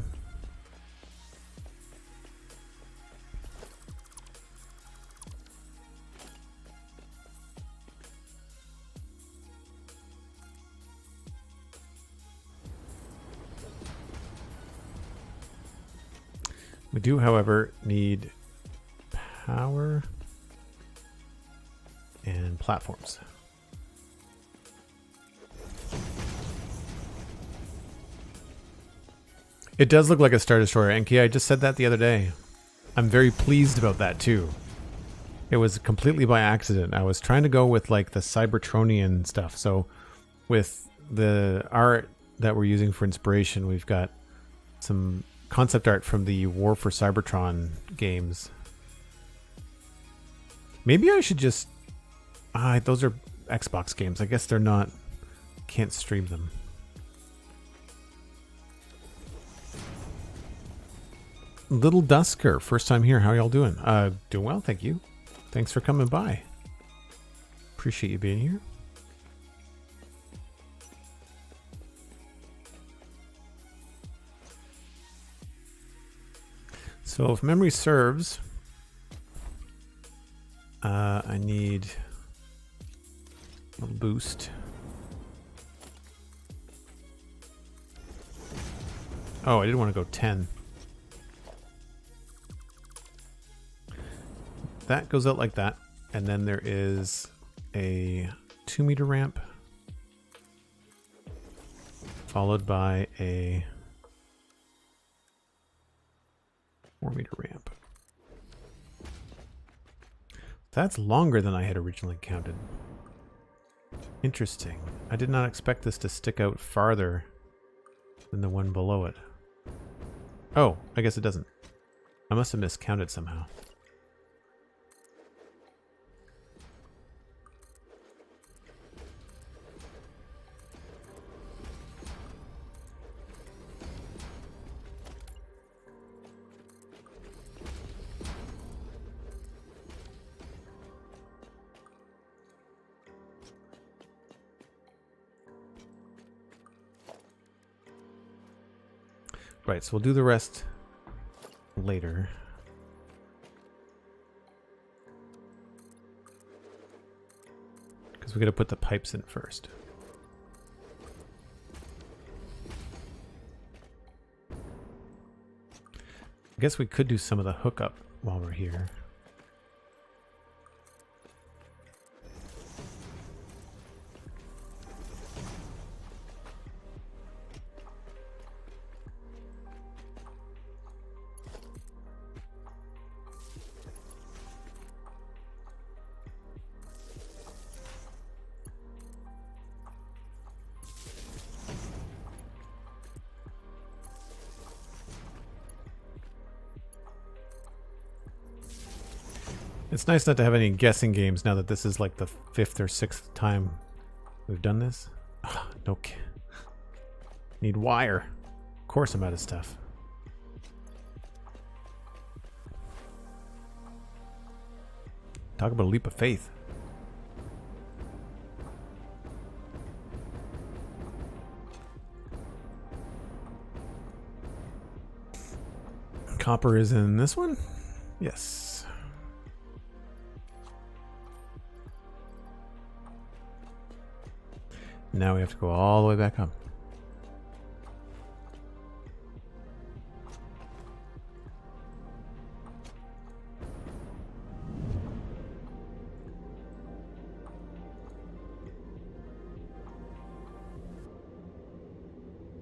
We do, however, need power and platforms. It does look like a Star Destroyer, Enki. I just said that the other day. I'm very pleased about that too. It was completely by accident. I was trying to go with like the Cybertronian stuff. So with the art that we're using for inspiration, we've got some concept art from the War for Cybertron games. Maybe I should just... those are Xbox games. I guess they're not... Can't stream them. Little Dusker, first time here. How are y'all doing? Doing well, thank you. Thanks for coming by. Appreciate you being here. So if memory serves, I need a little boost. Oh, I didn't want to go 10. That goes out like that, and then there is a 2-meter ramp followed by a 4-meter ramp. That's longer than I had originally counted. Interesting. I did not expect this to stick out farther than the one below it. Oh, I guess it doesn't. I must have miscounted somehow. Right, so we'll do the rest later. Because we got to put the pipes in first. I guess we could do some of the hookup while we're here. It's nice not to have any guessing games now that this is like the 5th or 6th time we've done this. Oh, no. Need wire. Of course I'm out of stuff. Talk about a leap of faith. Copper is in this one? Yes. Now we have to go all the way back up.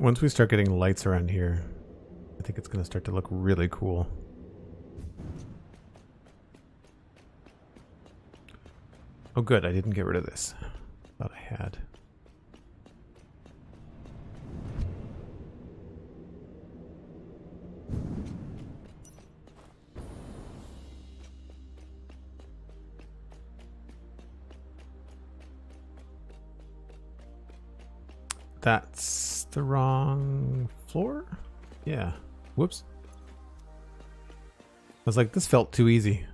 Once we start getting lights around here, I think it's going to start to look really cool. Oh good, I didn't get rid of this. Thought I had. That's the wrong floor? Yeah. Whoops. I was like, this felt too easy.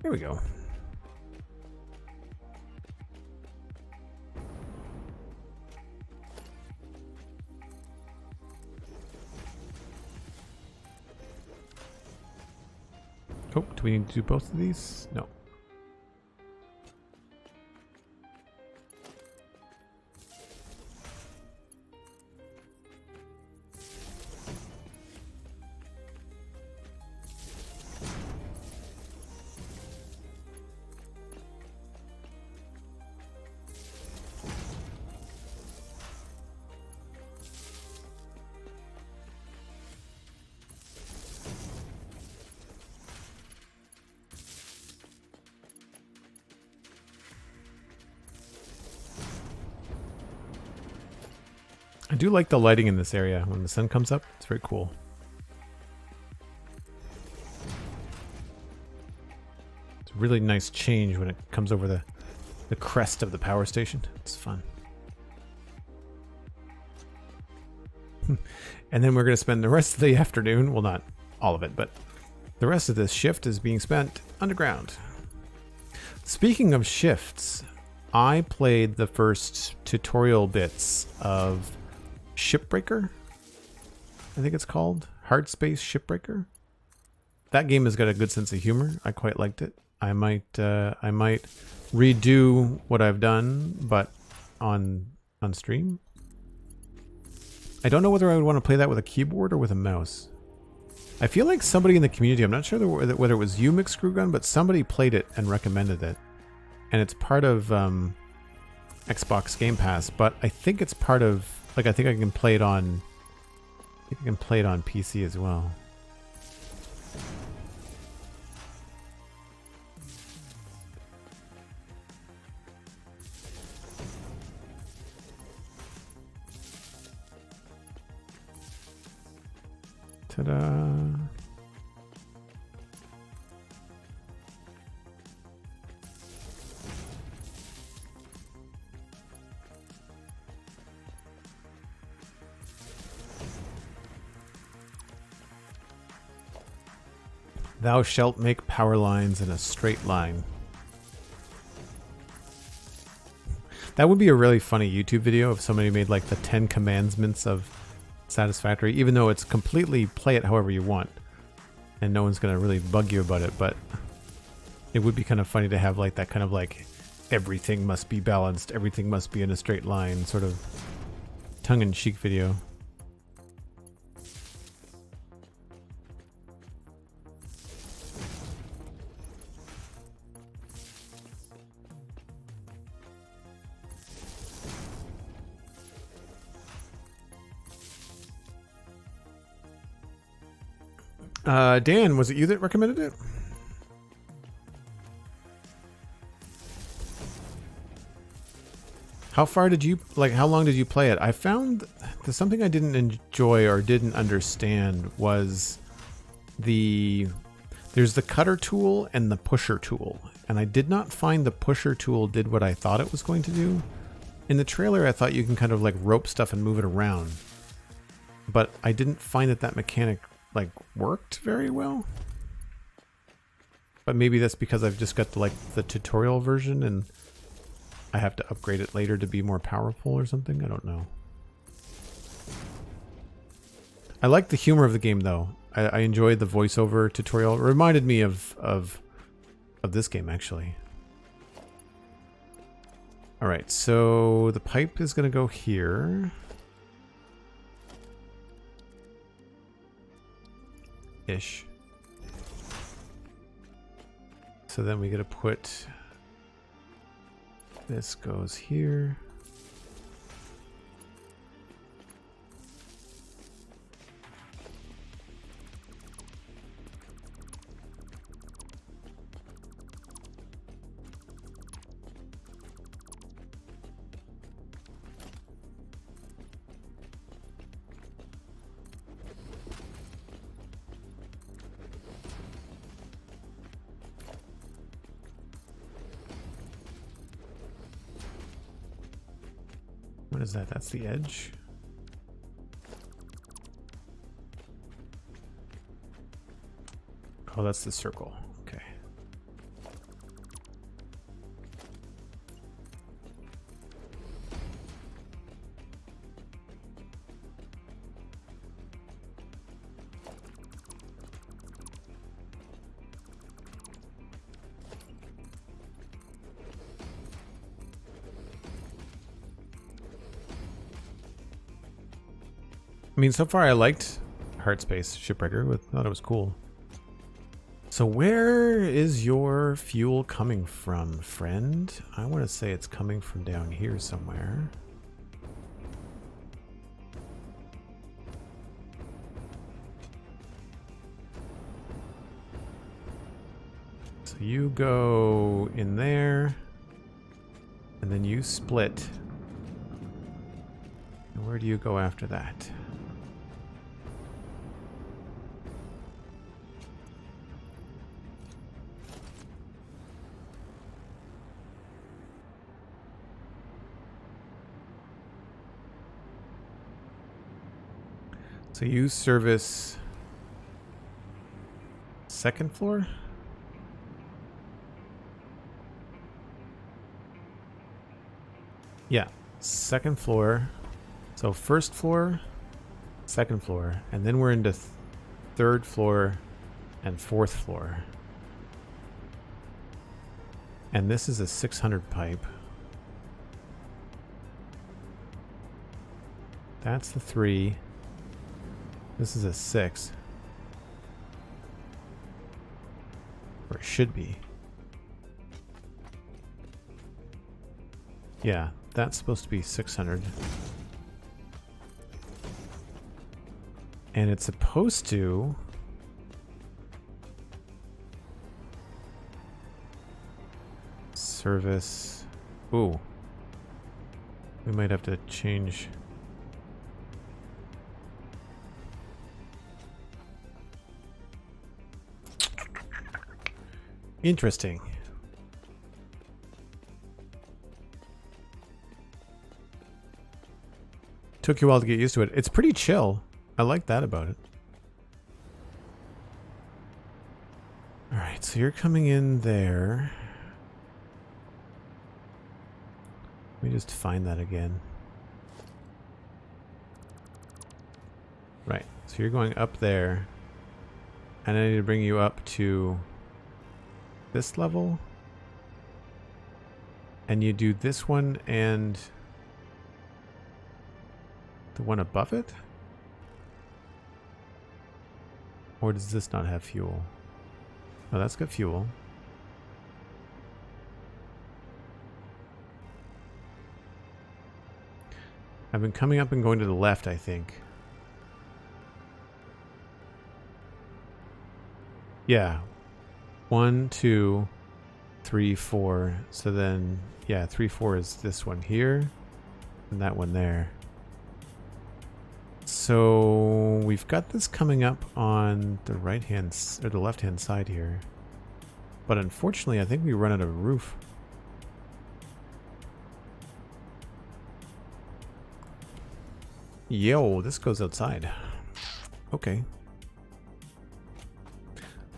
Here we go. Oh, do we need to do both of these? No. I do like the lighting in this area when the sun comes up. It's very cool. It's a really nice change when it comes over the crest of the power station. It's fun. And then we're going to spend the rest of the afternoon, well, not all of it, but the rest of this shift is being spent underground. Speaking of shifts, I played the first tutorial bits of Shipbreaker, I think it's called. Hard Space Shipbreaker. That game has got a good sense of humor. I quite liked it. I might redo what I've done, but on stream. I don't know whether I would want to play that with a keyboard or with a mouse. I feel like somebody in the community, I'm not sure whether it was you, McScrewgunn, but somebody played it and recommended it. And it's part of Xbox Game Pass, but I think it's part of, like, I think I can play it on PC as well. Ta-da. Thou shalt make power lines in a straight line. That would be a really funny YouTube video if somebody made like the 10 commandments of Satisfactory, even though it's completely play it however you want. And no one's going to really bug you about it, but it would be kind of funny to have like that kind of like everything must be balanced, everything must be in a straight line sort of tongue-in-cheek video. Dan, was it you that recommended it? How far did you, like, how long did you play it? I found there's something I didn't enjoy or didn't understand was there's the cutter tool and the pusher tool. And I did not find the pusher tool did what I thought it was going to do. In the trailer, I thought you can kind of like rope stuff and move it around. But I didn't find that mechanic like worked very well. But maybe that's because I've just got the tutorial version and I have to upgrade it later to be more powerful or something. I don't know. I like the humor of the game though. I enjoyed the voiceover tutorial. It reminded me of this game actually. All right, so the pipe is going to go here. Ish. So then we got to put this goes here. What is that? That's the edge. Oh, that's the circle. Okay. I mean, so far I liked Heartspace Shipwrecker. Thought it was cool. So where is your fuel coming from, friend? I want to say it's coming from down here somewhere. So you go in there, and then you split. And where do you go after that? So you service second floor? Yeah, second floor. So first floor, second floor, and then we're into third floor and fourth floor. And this is a 600 pipe. That's the 3. This is a 6. Or it should be. Yeah, that's supposed to be 600. And it's supposed to... service... Ooh. We might have to change... Interesting. Took you a while to get used to it. It's pretty chill. I like that about it. Alright, so you're coming in there. Let me just find that again. Right, so you're going up there. And I need to bring you up to this level. And you do this one and the one above it? Or does this not have fuel? Oh, that's got fuel. I've been coming up and going to the left, I think. Yeah. 1, 2, 3, 4. So then, yeah, 3, 4 is this one here, and that one there. So we've got this coming up on the right hand or the left hand side here, but unfortunately, I think we run out of roof. Yo, this goes outside. Okay.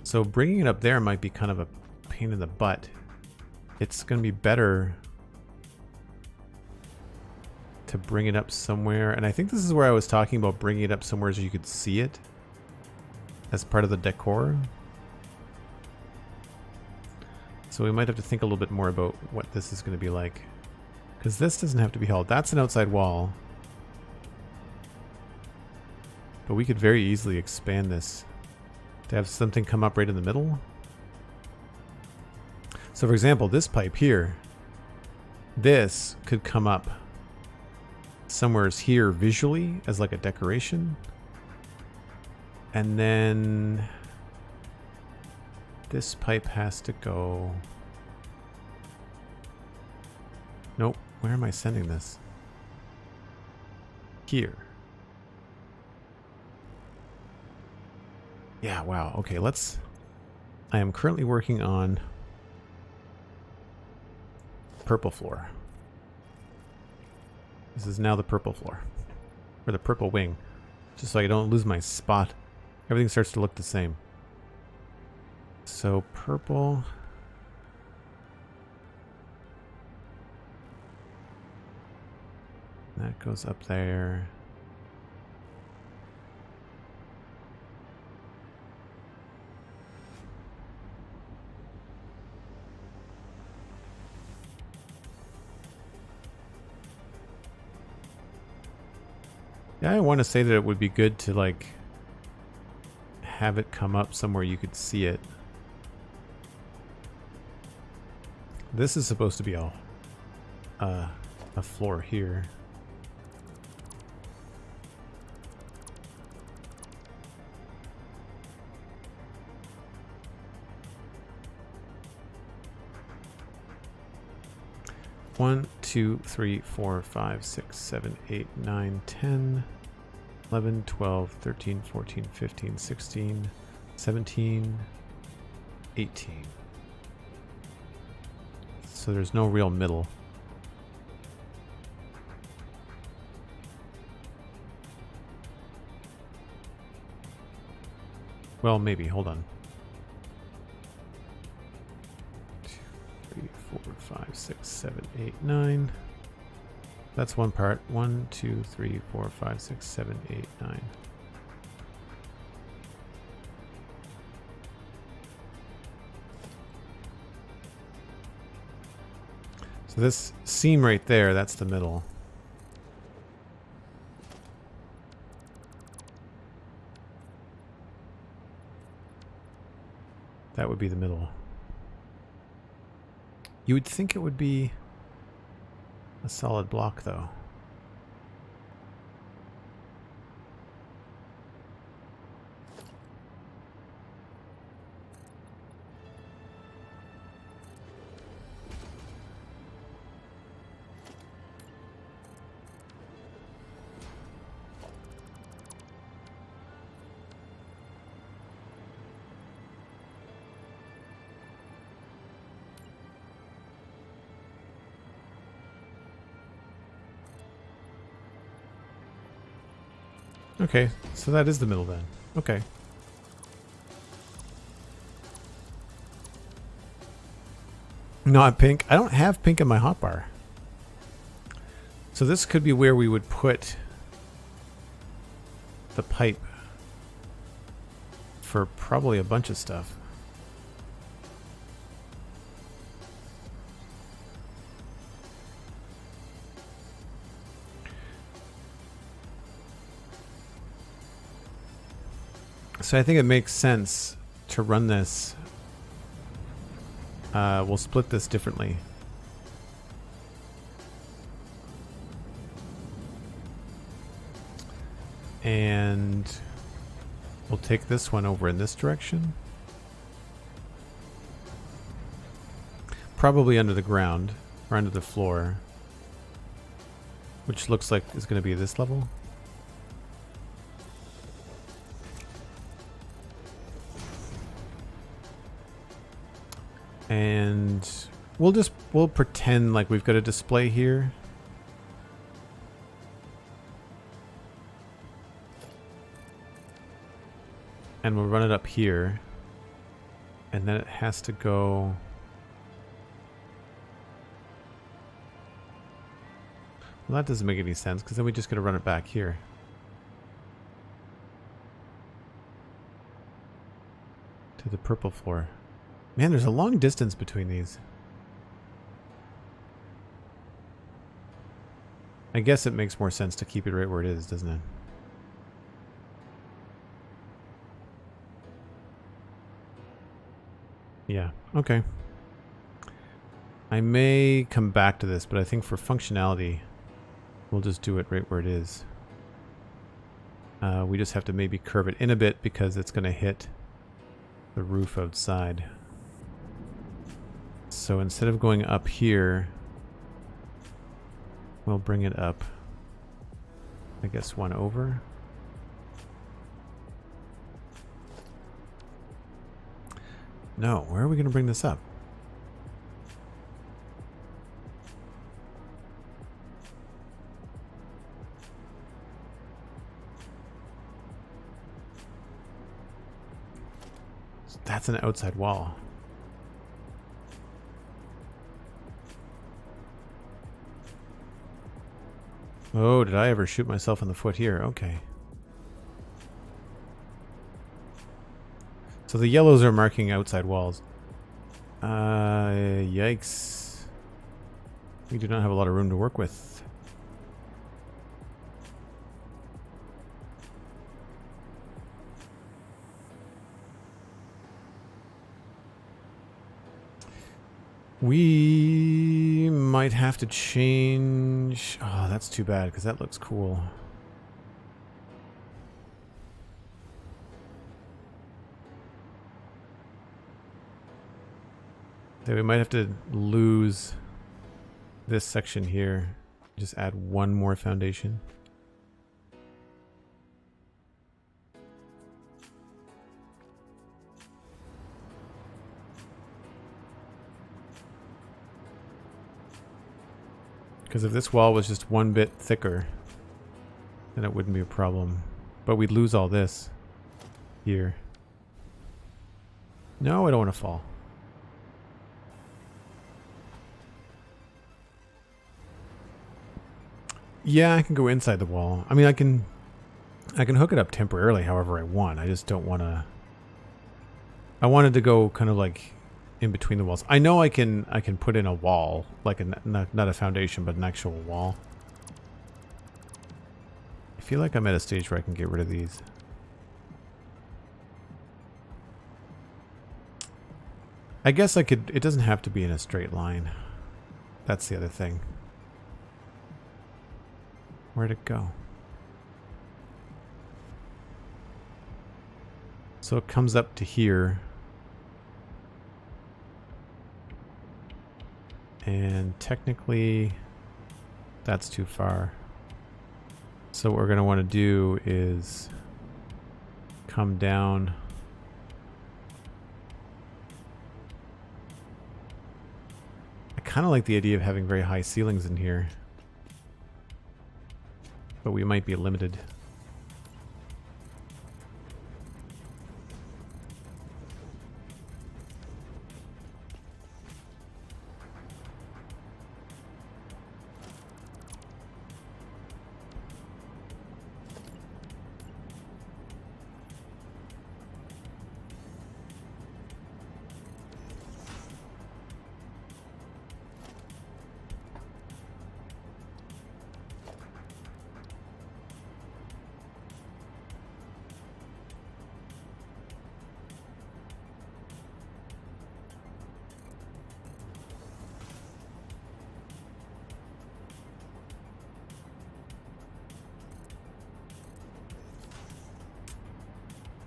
So bringing it up there might be kind of a pain in the butt. It's going to be better to bring it up somewhere. And I think this is where I was talking about bringing it up somewhere so you could see it as part of the decor. So we might have to think a little bit more about what this is going to be like. Because this doesn't have to be held. That's an outside wall. But we could very easily expand this to have something come up right in the middle. So for example, this pipe here, this could come up somewhere here visually as like a decoration. And then this pipe has to go... Nope, where am I sending this? Here. Yeah, wow. Okay, let's... I am currently working on purple floor. This is now the purple floor. Or the purple wing. Just so I don't lose my spot. Everything starts to look the same. So purple. That goes up there. Yeah, I want to say that it would be good to like have it come up somewhere you could see it. This is supposed to be a floor here. One, 2, 3, 4, 5, 6, 7, 8, 9, 10, 11, 12, 13, 14, 15, 16, 17, 18. So there's no real middle. Well, maybe. Hold on. 2, 3, 4, 5, 6, 7, 8, 9. That's one part. 1, 2, 3, 4, 5, 6, 7, 8, 9. So this seam right there, that's the middle. That would be the middle. You would think it would be a solid block, though. Okay, so that is the middle then. Okay. Not pink. I don't have pink in my hotbar. So this could be where we would put the pipe for probably a bunch of stuff. So I think it makes sense to run this. We'll split this differently. And we'll take this one over in this direction. Probably under the ground, or under the floor. Which looks like is going to be this level. And we'll pretend like we've got a display here. And we'll run it up here. And then it has to go. Well, that doesn't make any sense because then we just got to run it back here. To the purple floor. Man, there's a long distance between these. I guess it makes more sense to keep it right where it is, doesn't it? Yeah, okay. I may come back to this, but I think for functionality, we'll just do it right where it is. We just have to maybe curve it in a bit because it's going to hit the roof outside. So instead of going up here, we'll bring it up, I guess, one over. No, where are we going to bring this up? That's an outside wall. Oh, did I ever shoot myself in the foot here? Okay. So the yellows are marking outside walls. Yikes. We do not have a lot of room to work with. We might have to change... Oh, that's too bad, because that looks cool. Then we might have to lose this section here. Just add one more foundation. Because if this wall was just one bit thicker, then it wouldn't be a problem. But we'd lose all this here. No, I don't want to fall. Yeah, I can go inside the wall. I mean, I can hook it up temporarily however I want. I just don't want to... I wanted to go kind of like in between the walls. I know I can put in a wall, like not a foundation, but an actual wall. I feel like I'm at a stage where I can get rid of these. I guess I could... It doesn't have to be in a straight line. That's the other thing. Where'd it go? So it comes up to here. And technically, that's too far. So what we're going to want to do is come down. I kind of like the idea of having very high ceilings in here. But we might be limited.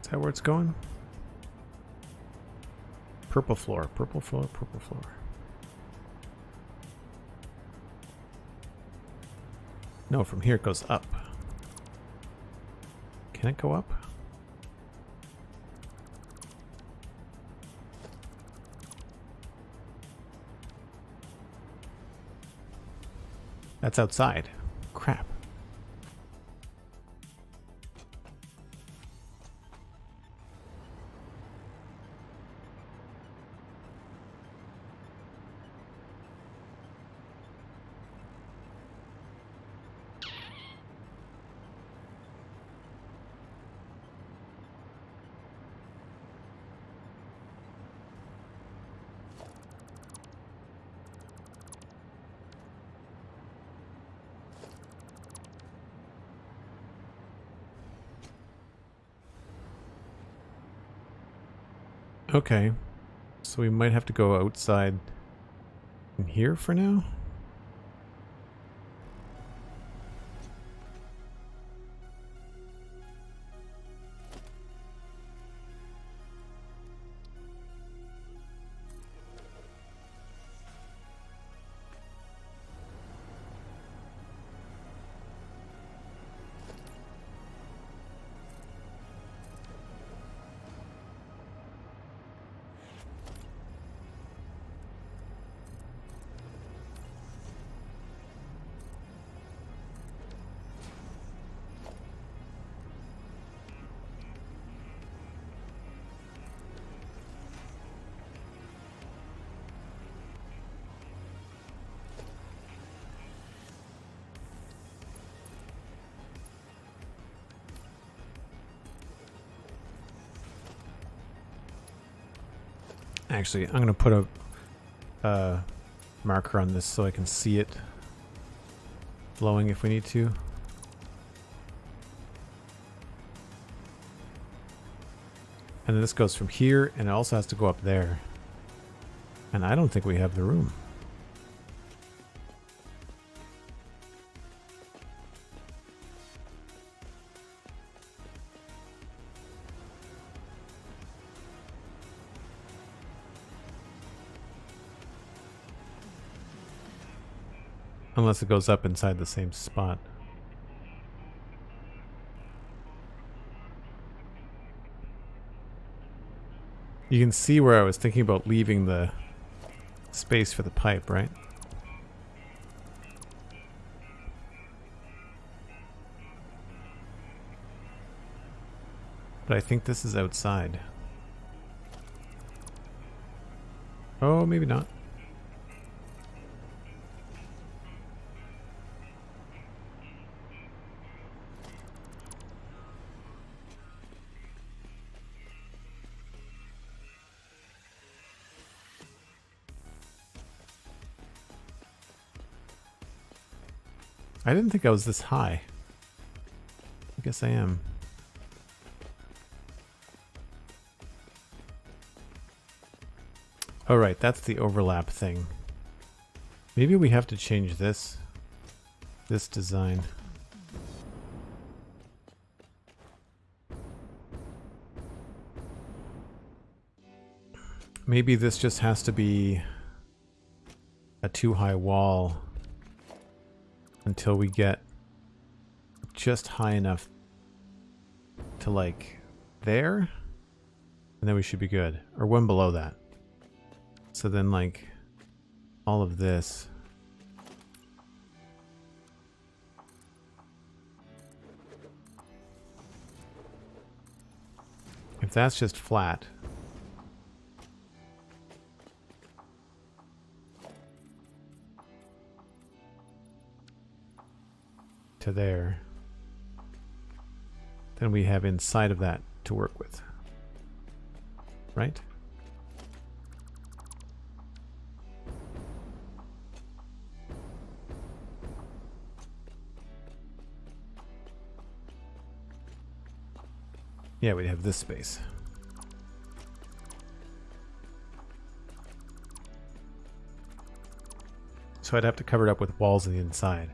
Is that where it's going? Purple floor, purple floor, purple floor. No, from here it goes up. Can it go up? That's outside. Crap. Okay, so we might have to go outside in here for now. Actually, I'm going to put a marker on this so I can see it flowing if we need to. And then this goes from here, and it also has to go up there. And I don't think we have the room. Unless it goes up inside the same spot. You can see where I was thinking about leaving the space for the pipe, right? But I think this is outside. Oh, maybe not. I didn't think I was this high. I guess I am. Oh, right, that's the overlap thing. Maybe we have to change this design. Maybe this just has to be a too high wall until we get just high enough to like there, and then we should be good. Or one below that. So then like all of this. If that's just flat, to there, then we have inside of that to work with, right? Yeah, we have this space. So I'd have to cover it up with walls on the inside.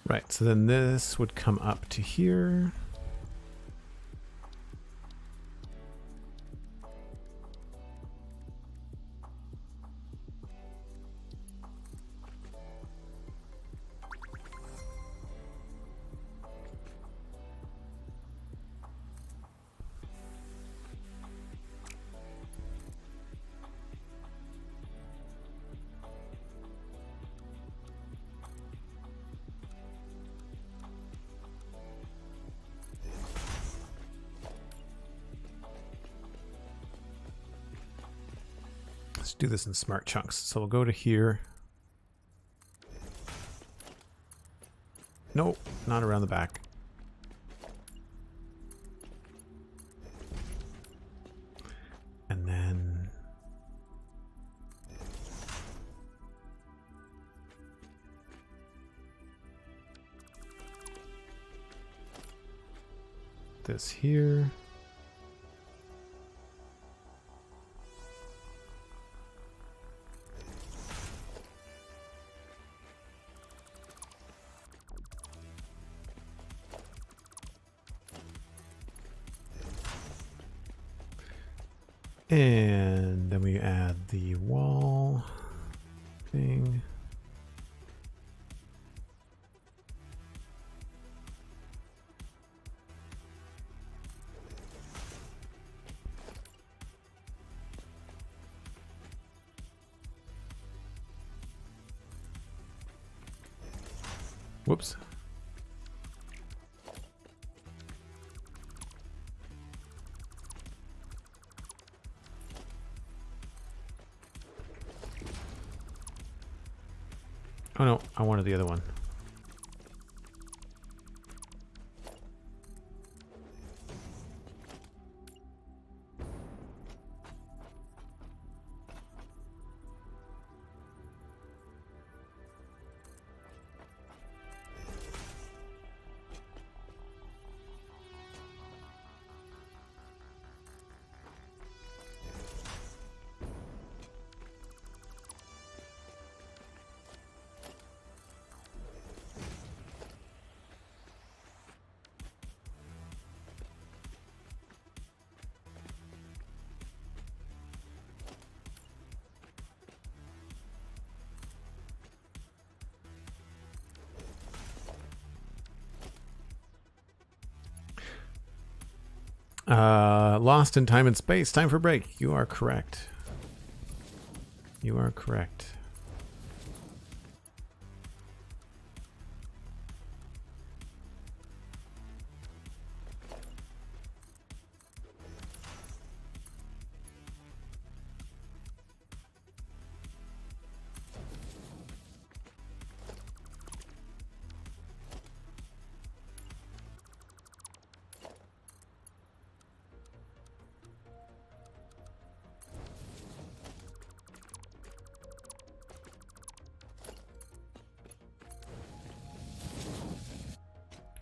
Right, so then this would come up to here. Let's do this in smart chunks. So we'll go to here. Nope, not around the back. And then this here. And then we add the wall thing. Whoops. Oh no, I wanted the other one. Lost in time and space. Time for break. You are correct. You are correct.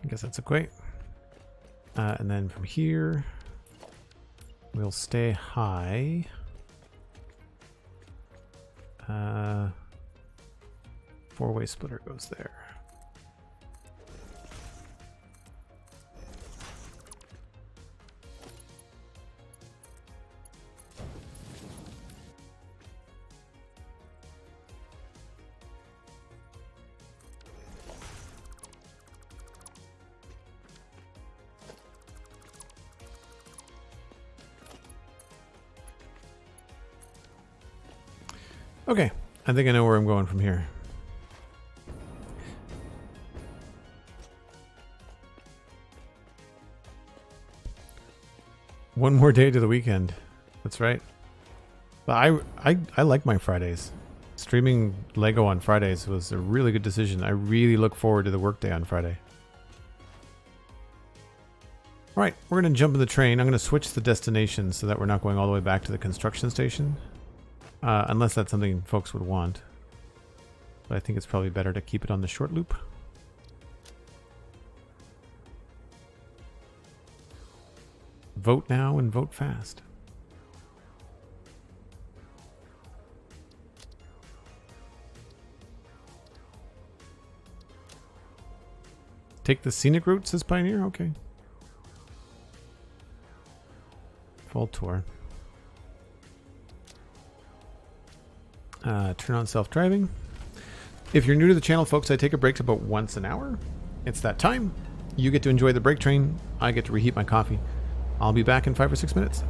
I guess that's a quake. And then from here, we'll stay high. Four-way splitter goes there. Okay, I think I know where I'm going from here. One more day to the weekend. That's right. But I like my Fridays. Streaming Lego on Fridays was a really good decision. I really look forward to the workday on Friday. All right, we're going to jump in the train. I'm going to switch the destination so that we're not going all the way back to the construction station. Unless that's something folks would want. But I think it's probably better to keep it on the short loop. Vote now and vote fast. Take the scenic route, says Pioneer? Okay. Full tour. Turn on self-driving. If you're new to the channel, folks, I take a break about once an hour. It's that time. You get to enjoy the break train. I get to reheat my coffee. I'll be back in 5 or 6 minutes.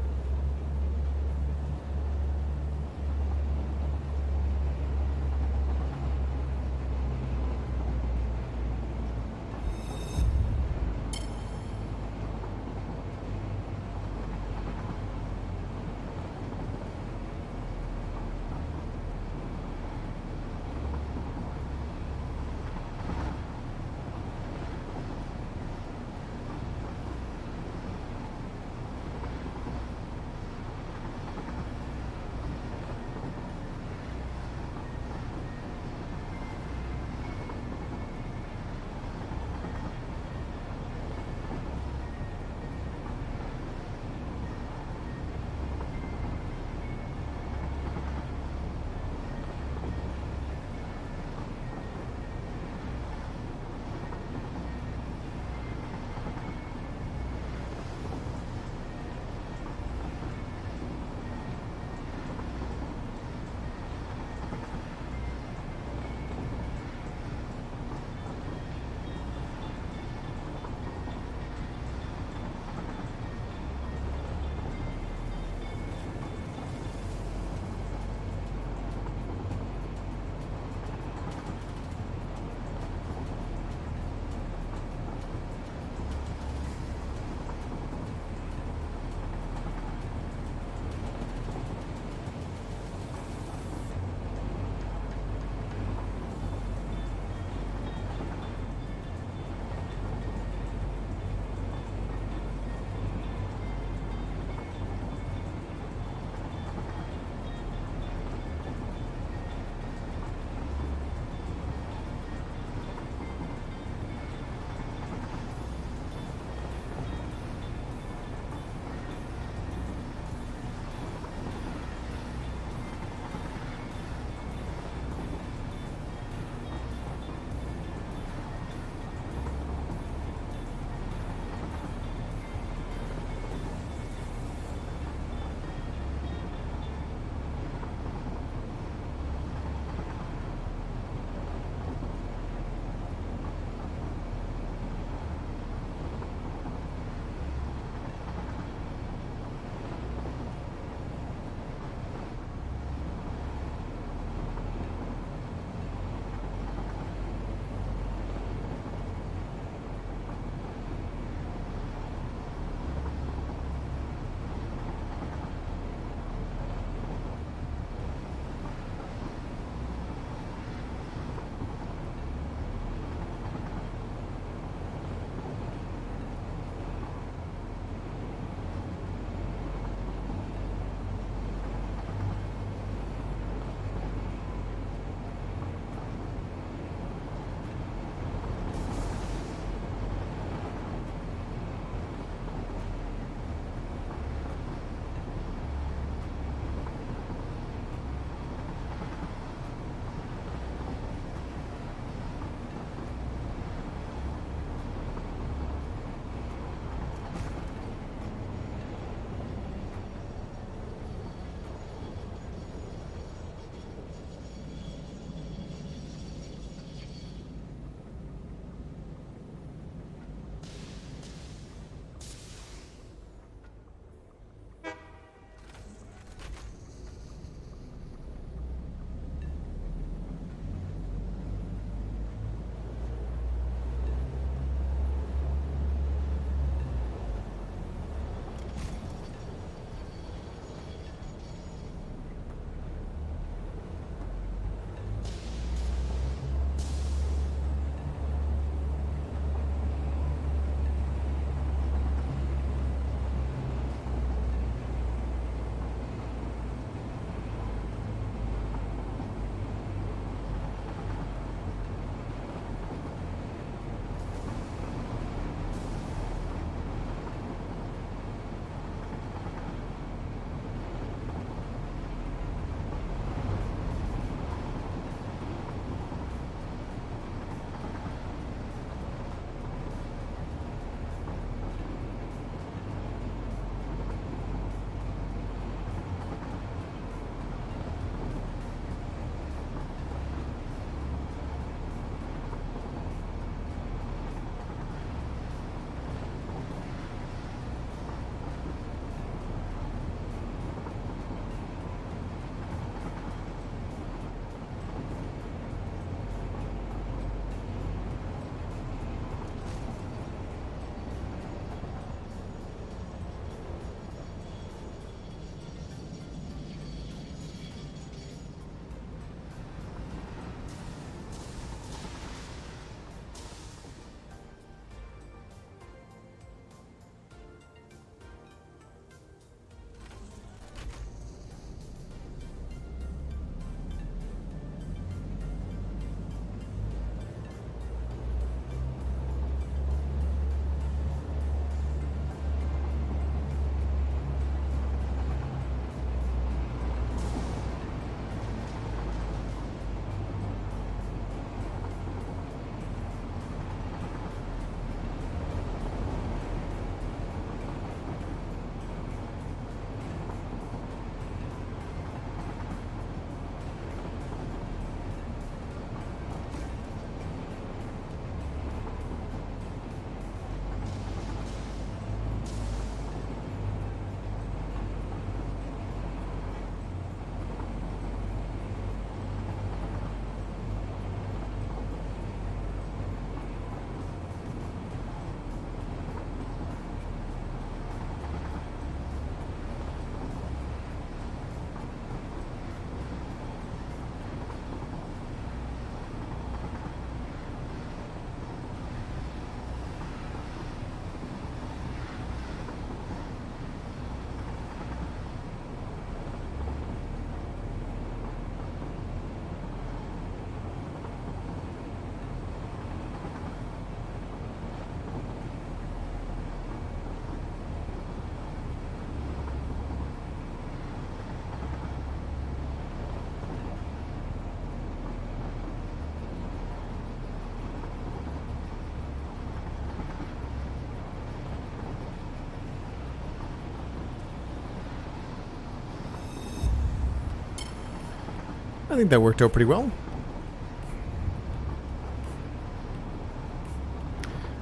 I think that worked out pretty well.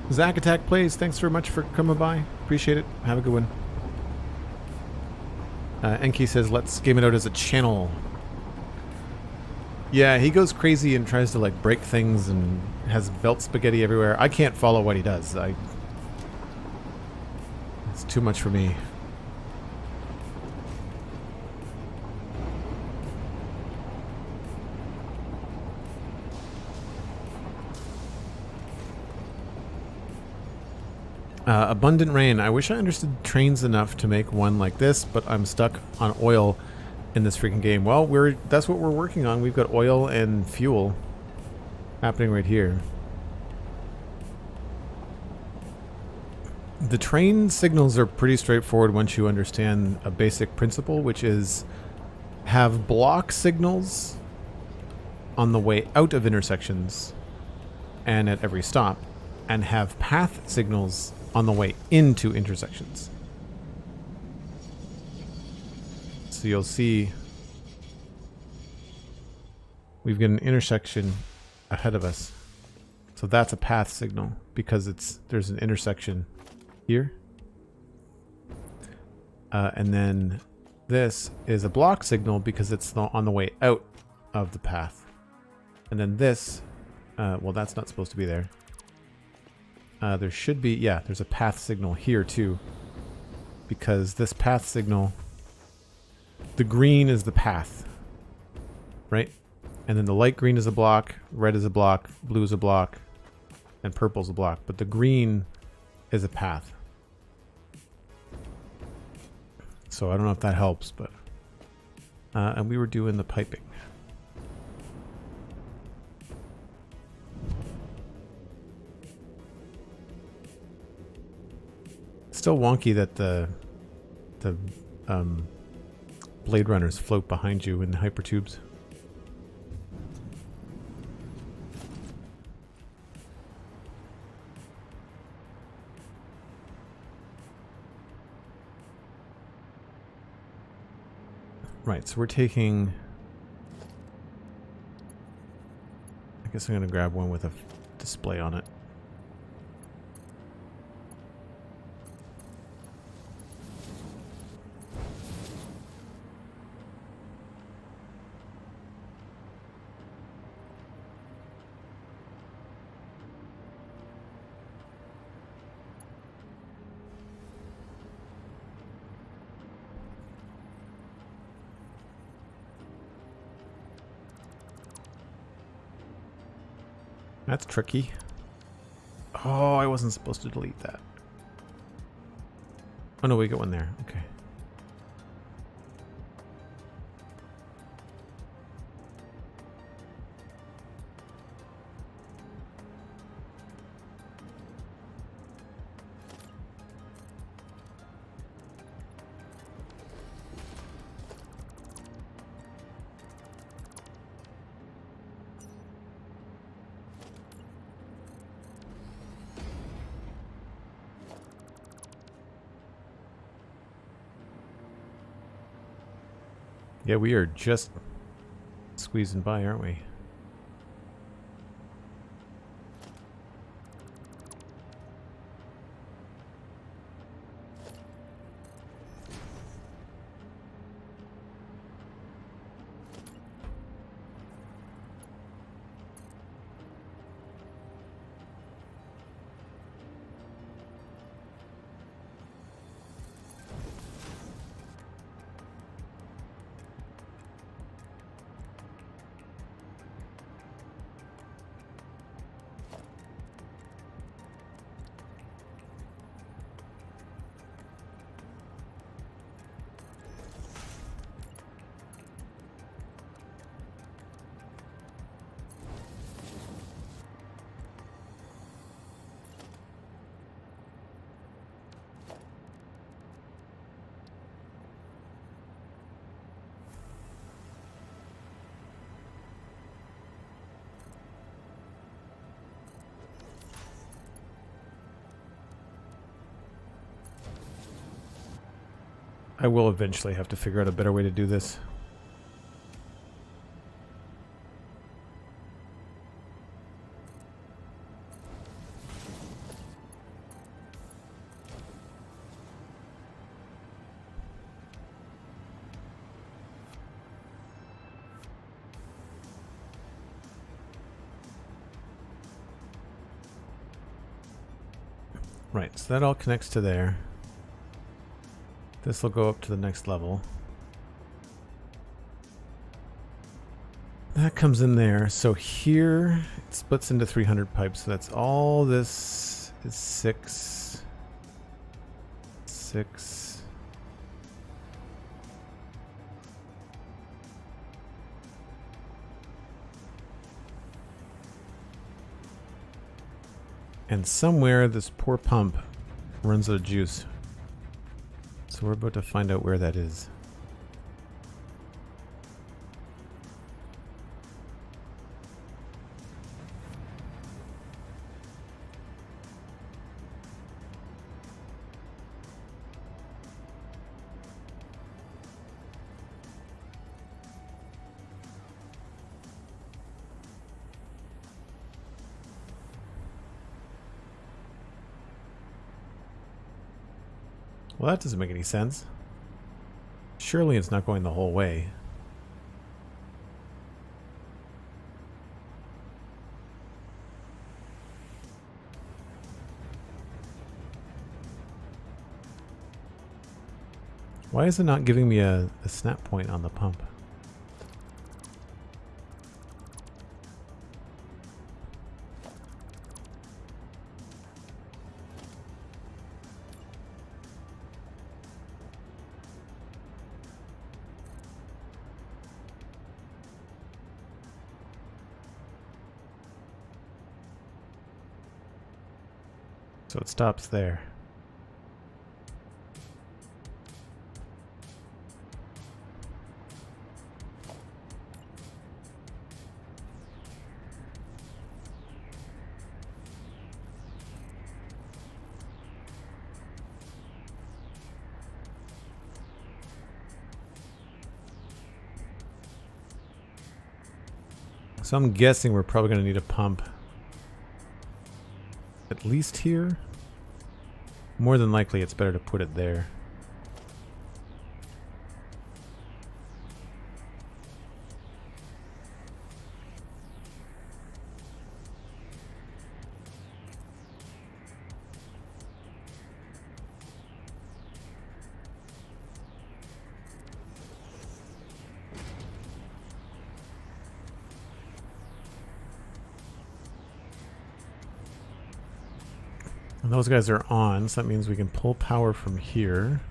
Zach Attack Plays, thanks very much for coming by. Appreciate it. Have a good one. Enki says, let's game it out as a channel. Yeah, he goes crazy and tries to like break things and has belt spaghetti everywhere. I can't follow what he does. It's too much for me. Abundant Rain. I wish I understood trains enough to make one like this, but I'm stuck on oil in this freaking game. Well, that's what we're working on. We've got oil and fuel happening right here. The train signals are pretty straightforward once you understand a basic principle, which is have block signals on the way out of intersections and at every stop, and have path signals on the way into intersections. So you'll see we've got an intersection ahead of us. So that's a path signal because there's an intersection here. And then this is a block signal because it's on the way out of the path. And then this, well, that's not supposed to be there. There should be, yeah, there's a path signal here too. Because this path signal, the green is the path, right? And then the light green is a block, red is a block, blue is a block, and purple is a block. But the green is a path. So I don't know if that helps, but... and we were doing the piping. Still wonky that the Blade Runners float behind you in the hypertubes. Right, so we're taking... I guess I'm going to grab one with a display on it. That's tricky. Oh, I wasn't supposed to delete that. Oh no, we got one there. Okay. Yeah, we are just squeezing by, aren't we? I will eventually have to figure out a better way to do this. Right, so that all connects to there. This will go up to the next level. That comes in there. So here it splits into 300 pipes. So that's all this is 6. 6. And somewhere this poor pump runs out of juice. So we're about to find out where that is. Well, that doesn't make any sense. Surely it's not going the whole way. Why is it not giving me a snap point on the pump? So it stops there. So I'm guessing we're probably going to need a pump at least here. More than likely it's better to put it there. And those guys are on, so that means we can pull power from here.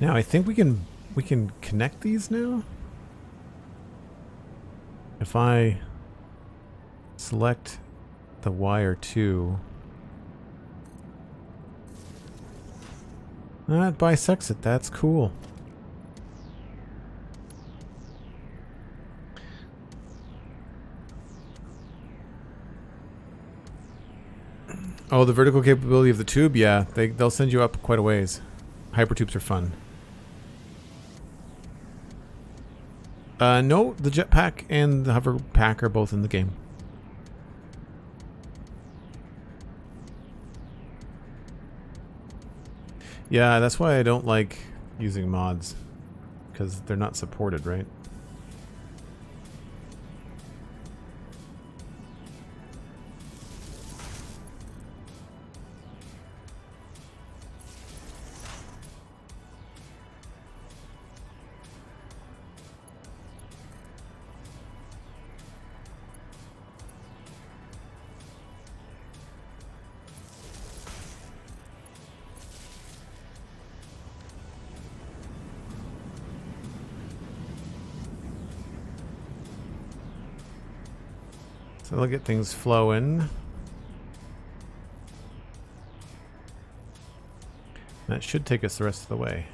Now I think we can connect these now. If I select the wire 2, that bisects it. That's cool. Oh, the vertical capability of the tube? Yeah, they'll send you up quite a ways. Hypertubes are fun. No, the jetpack and the hover pack are both in the game. Yeah, that's why I don't like using mods, because they're not supported, right? So they'll get things flowing. That should take us the rest of the way.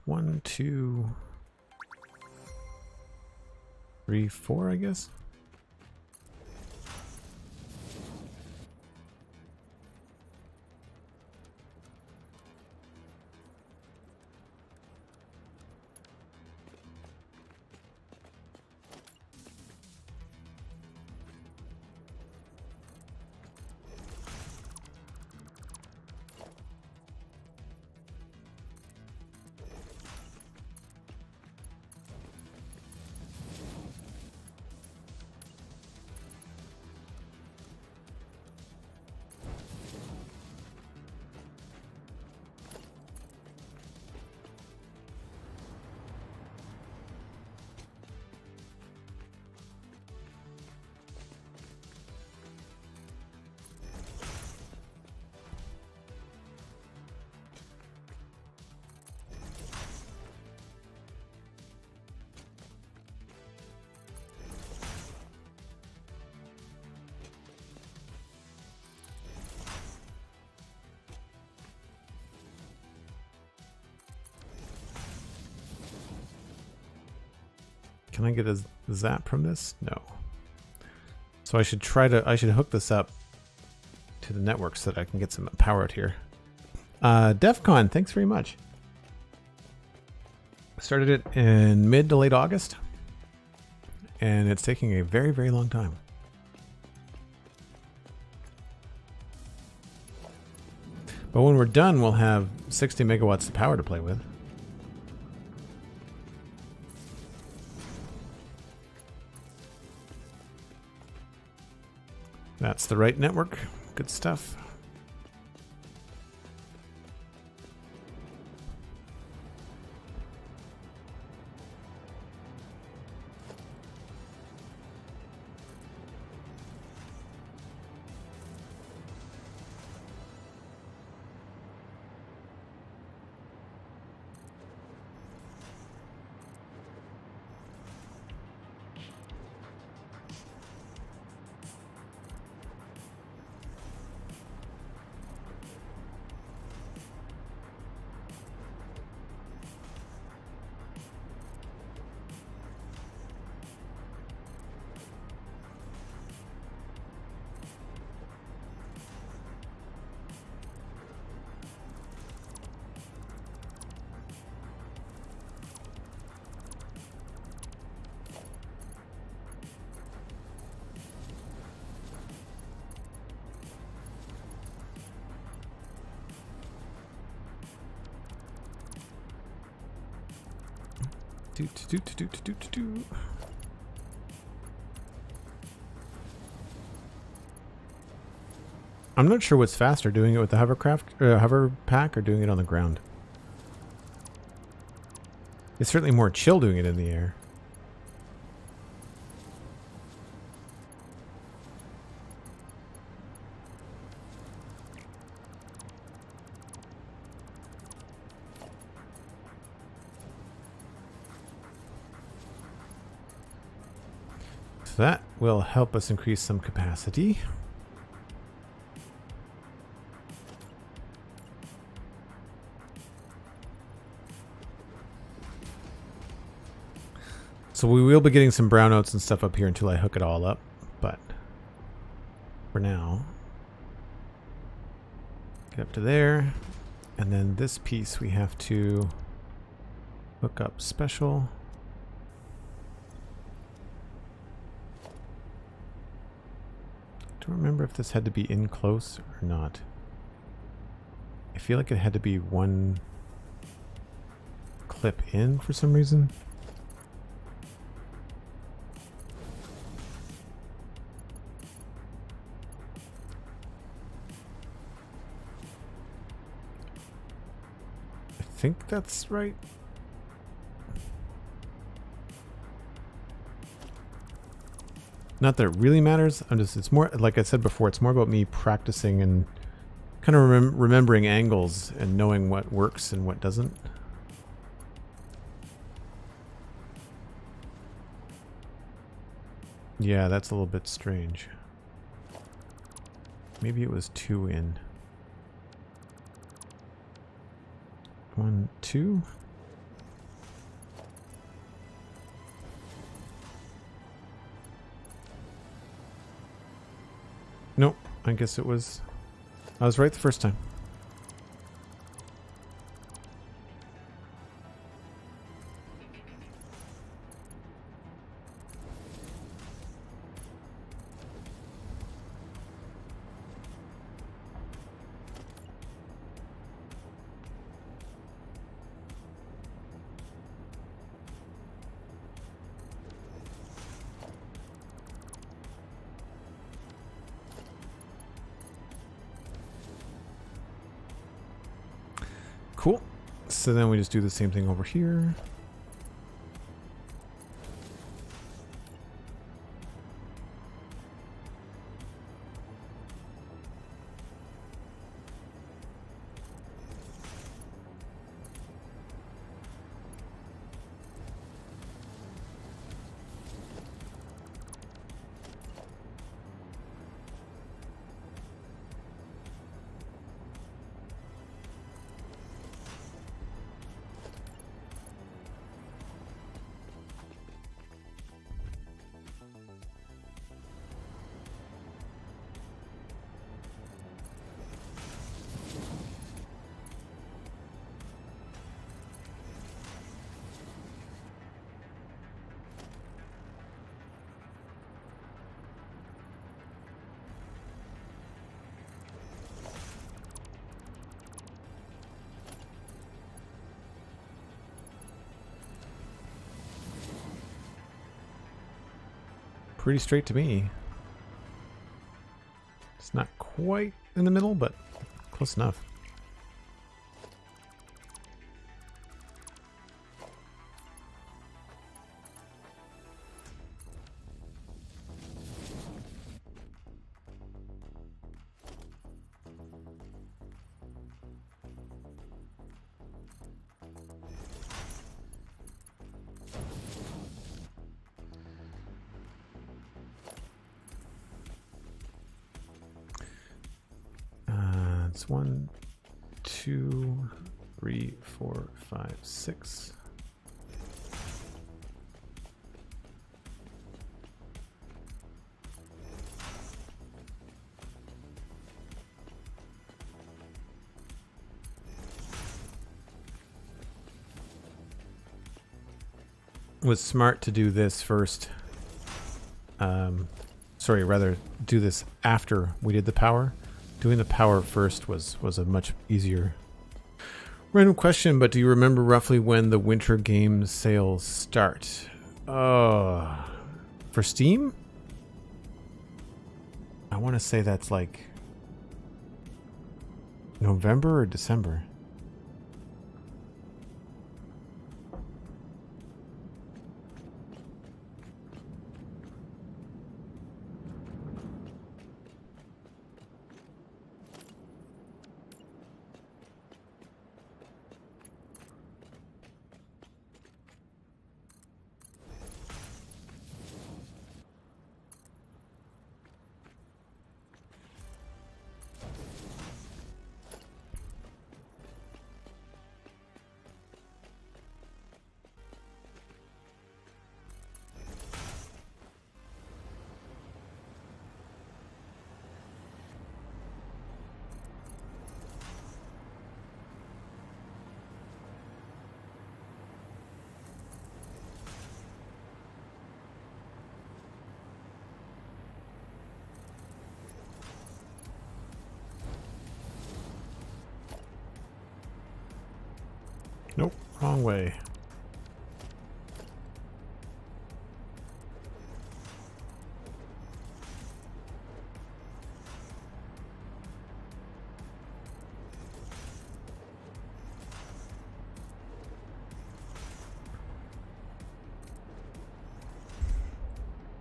One, two, 3, 4, I guess. Can I get a zap from this? No. So I should hook this up to the network so that I can get some power out here. DEFCON, thanks very much. Started it in mid to late August, and it's taking a very, very long time. But when we're done, we'll have 60 megawatts of power to play with. That's the right network. Good stuff. I'm not sure what's faster, doing it with the hover pack or doing it on the ground. It's certainly more chill doing it in the air. So that will help us increase some capacity. So we will be getting some brownouts and stuff up here until I hook it all up, but for now, get up to there, and then this piece we have to hook up special. I don't remember if this had to be in close or not. I feel like it had to be one clip in for some reason. I think that's right. Not that it really matters. It's more, like I said before, it's more about me practicing and kind of remembering angles and knowing what works and what doesn't. Yeah, that's a little bit strange. Maybe it was 2 in. 1, 2. Nope, I guess it was... I was right the first time. Cool. So then we just do the same thing over here. pretty straight to me. It's not quite in the middle, but close enough. It's 1, 2, 3, 4, 5, 6. It was smart to do this first. Sorry, rather do this after we did the power. Doing the power first was a much easier. Random question, but do you remember roughly when the winter game sales start? For Steam? I want to say that's like November or December. Nope, wrong way.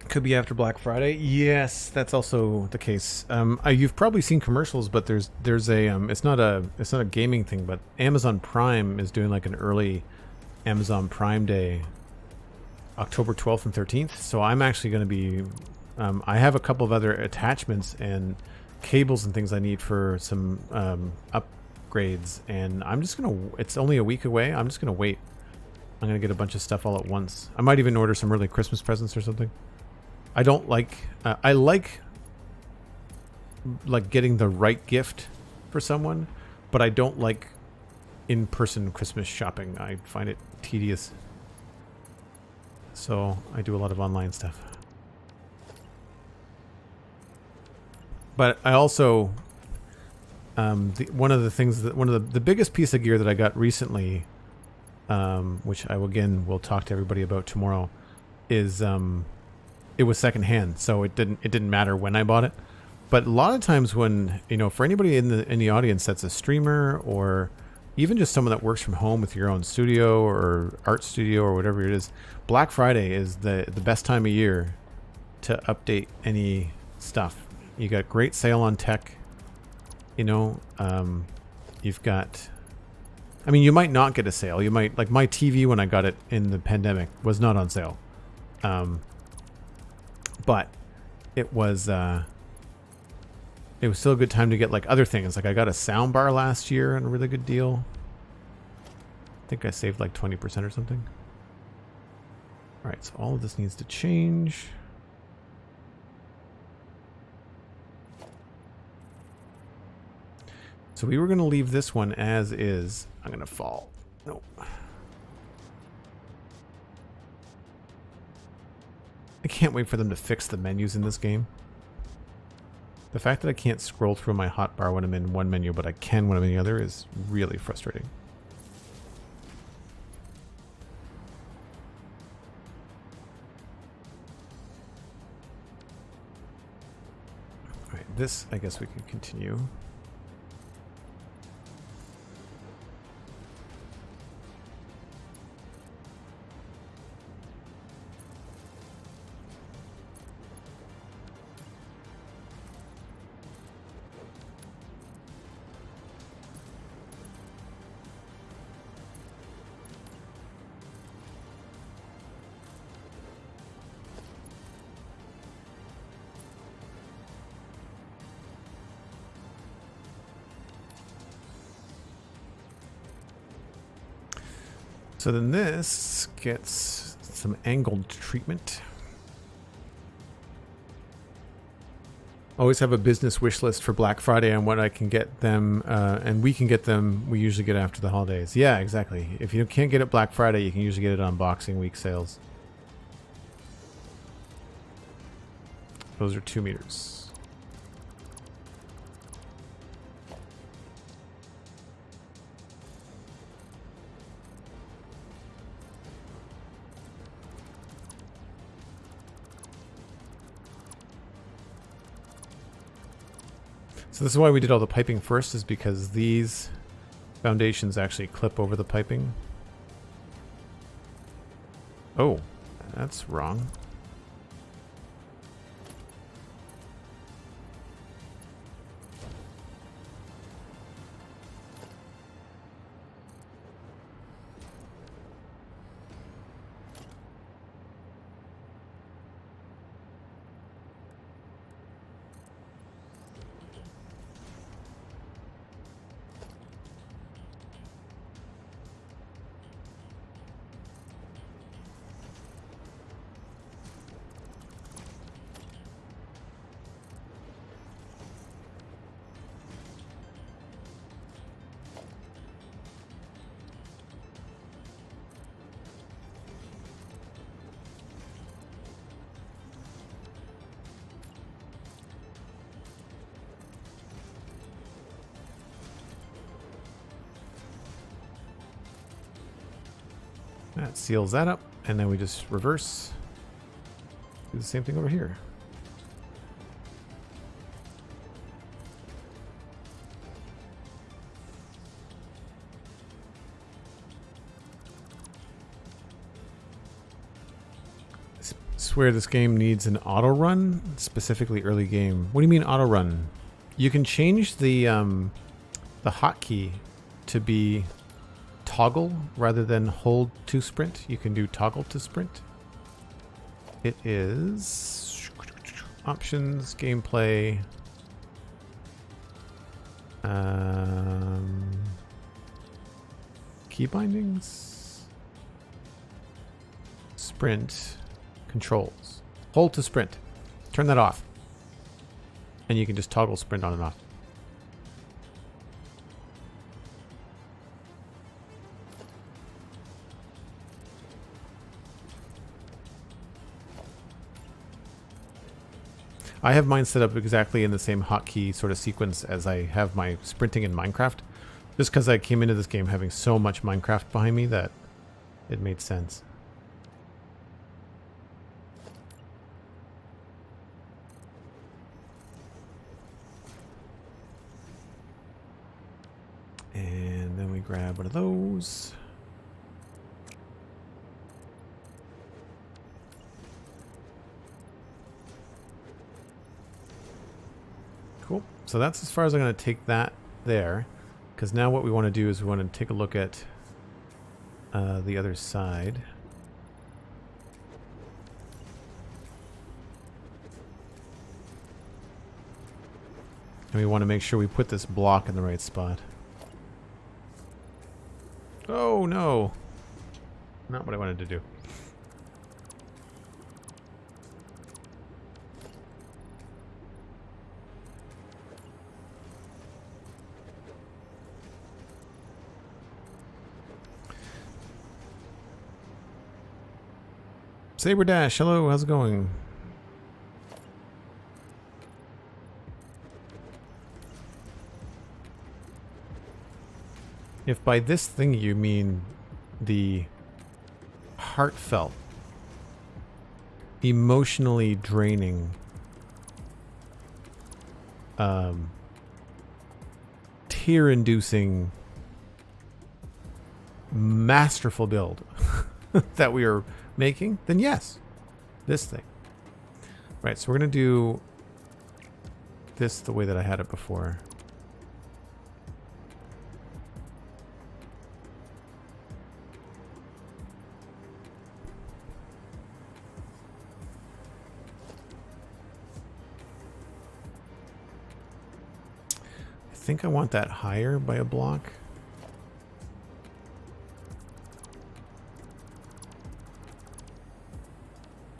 Could be after Black Friday. Yes, that's also the case. You've probably seen commercials, but there's a it's not a gaming thing, but Amazon Prime is doing like an early Amazon Prime Day, October 12th and 13th. So I'm actually going to be. I have a couple of other attachments and cables and things I need for some upgrades, and I'm just gonna. It's only a week away. I'm just gonna wait. I'm gonna get a bunch of stuff all at once. I might even order some early Christmas presents or something. I don't like, I like getting the right gift for someone, but I don't like in-person Christmas shopping. I find it tedious. So I do a lot of online stuff. But I also, one of the biggest piece of gear that I got recently, which I will talk to everybody about tomorrow, is, it was secondhand, so it didn't matter when I bought it. But a lot of times when, for anybody in the audience that's a streamer or even just someone that works from home with your own studio or art studio or whatever it is, Black Friday is the best time of year to update any stuff. You got great sale on tech. You've got, you might not get a sale. You might, like my TV when I got it in the pandemic was not on sale. But it was still a good time to get like other things. Like I got a sound bar last year on a really good deal. I think I saved like 20% or something. All right, so all of this needs to change. So we were going to leave this one as is. I'm going to fall. Nope. I can't wait for them to fix the menus in this game. The fact that I can't scroll through my hotbar when I'm in one menu, but I can when I'm in the other is really frustrating. this, I guess we could continue. So then this gets some angled treatment. Always have a business wish list for Black Friday on what I can get them, and we can get them. We usually get after the holidays. Yeah, exactly. If you can't get it Black Friday, you can usually get it on Boxing Week sales. Those are 2 meters. So this is why we did all the piping first, is because these foundations actually clip over the piping. Oh, that's wrong. That seals that up, and then we just reverse. Do the same thing over here. I swear this game needs an auto run, specifically early game. What do you mean auto run? You can change the hotkey to be toggle rather than hold to sprint. You can do toggle to sprint. It is options, gameplay, key bindings, sprint, controls. Hold to sprint. Turn that off. And you can just toggle sprint on and off. I have mine set up exactly in the same hotkey sort of sequence as I have my sprinting in Minecraft. Just because I came into this game having so much Minecraft behind me that it made sense. And then we grab one of those. Cool. So that's as far as I'm going to take that there. Because now what we want to do is we want to take a look at the other side. And we want to make sure we put this block in the right spot. Oh no! Not what I wanted to do. Saber Dash, hello, how's it going? If by this thing you mean the heartfelt, emotionally draining tear-inducing, masterful build that we are making, then yes, this thing. Right, so we're going to do this the way that I had it before. I think I want that higher by a block.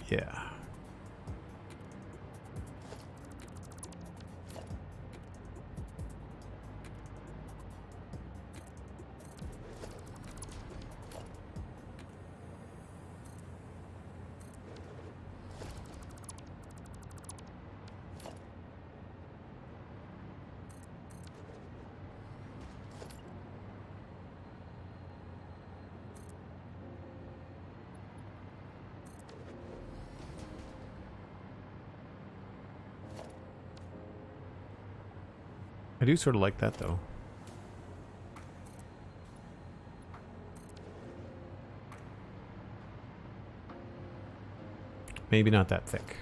Yeah. I do sort of like that, though. Maybe not that thick.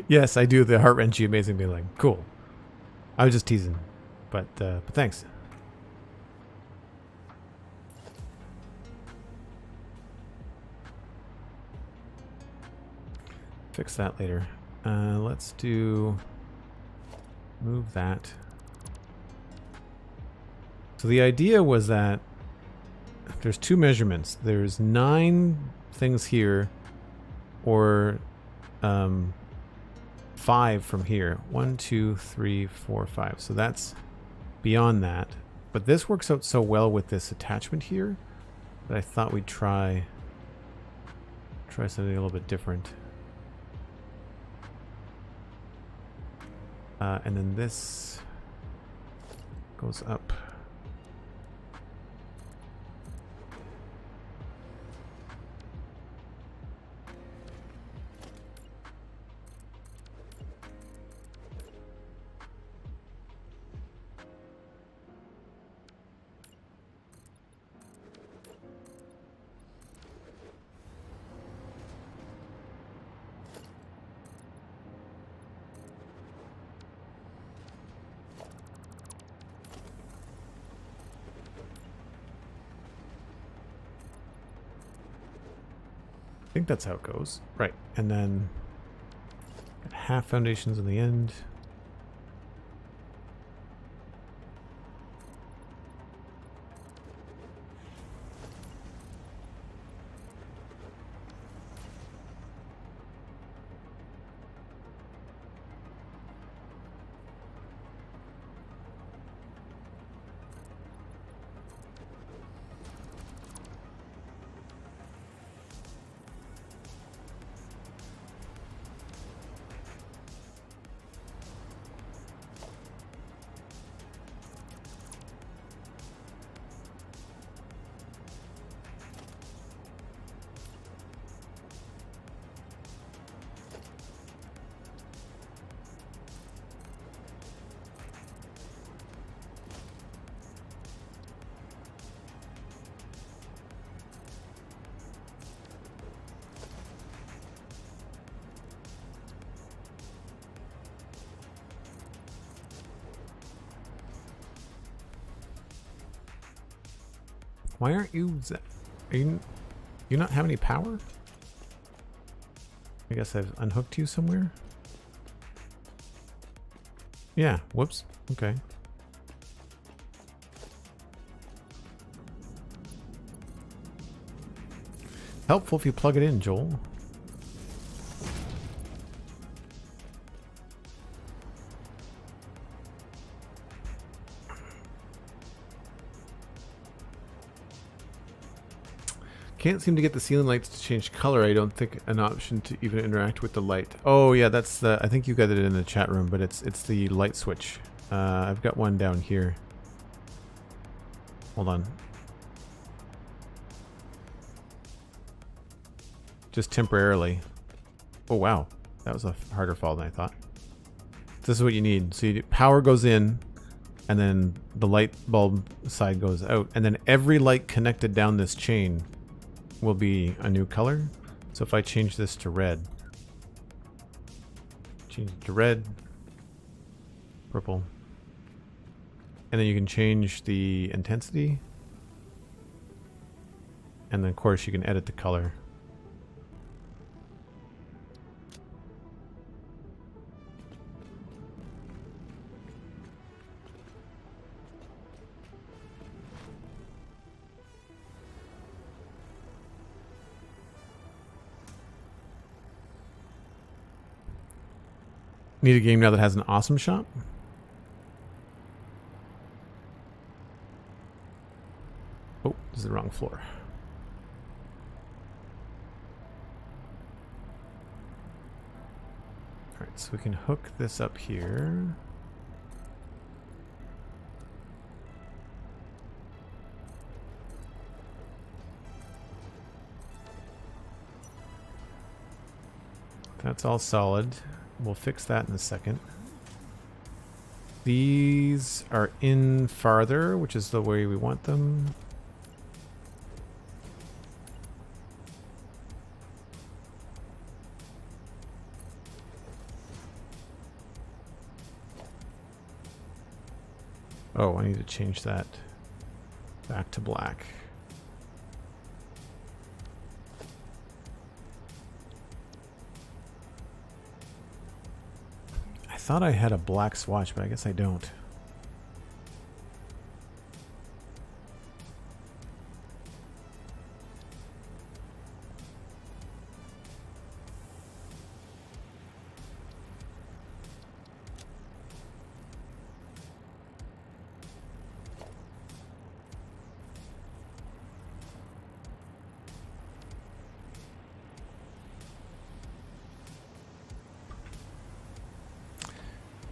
Yes, I do the heart-wrenching amazing being like, cool. I was just teasing. But thanks. Fix that later. Let's do... move that. So the idea was that there's two measurements. There's 9 things here, or 5 from here. 1, 2, 3, 4, 5. So that's beyond that. But this works out so well with this attachment here that I thought we'd try something a little bit different. And then this goes up. I think that's how it goes. Right. And then half foundations in the end. Why aren't you... Are you not have any power? I guess I've unhooked you somewhere? Yeah, whoops. Okay. Helpful if you plug it in, Joel. Can't seem to get the ceiling lights to change color. I don't think an option to even interact with the light. Oh yeah, that's the. I think you got it in the chat room, but it's the light switch. I've got one down here. Hold on. Just temporarily. Oh wow, that was a harder fall than I thought. This is what you need. So power goes in, and then the light bulb side goes out, and then every light connected down this chain will be a new color. So if I change this to red, change it to red, purple, and then you can change the intensity, and then of course you can edit the color. Need a game now that has an awesome shop? Oh, this is the wrong floor. Alright, so we can hook this up here. That's all solid. We'll fix that in a second. These are in farther, which is the way we want them. Oh, I need to change that back to black. I thought I had a black swatch, but I guess I don't.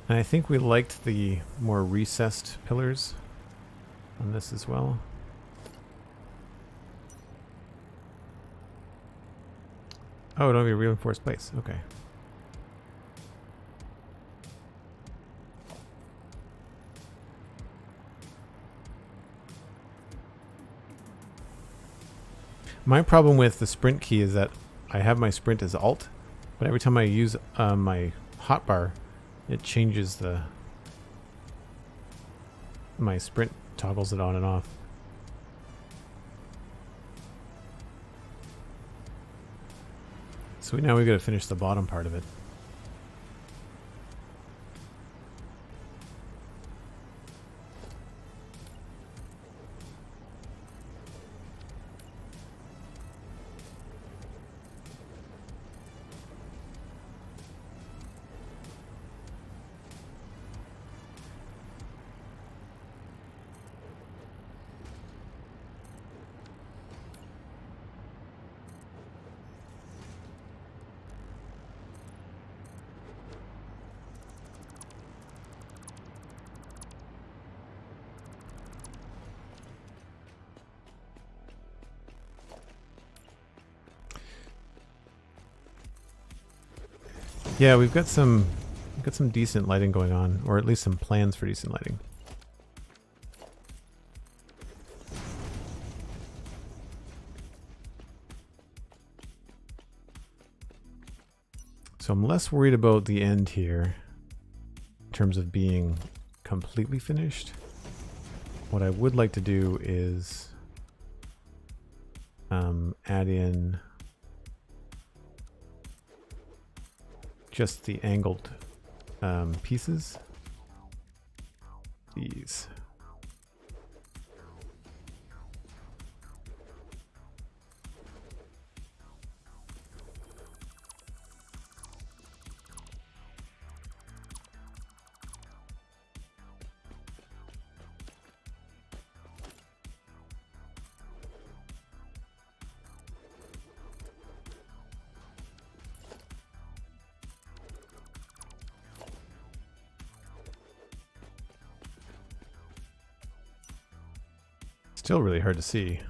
And I think we liked the more recessed pillars on this as well. Oh, it'll be a reinforced base. Okay. My problem with the sprint key is that I have my sprint as Alt, but every time I use my hotbar, it changes my sprint, toggles it on and off. So now we've got to finish the bottom part of it. Yeah, we've got some decent lighting going on, or at least some plans for decent lighting. So I'm less worried about the end here in terms of being completely finished. What I would like to do is add in just the angled pieces. These. Still really hard to see.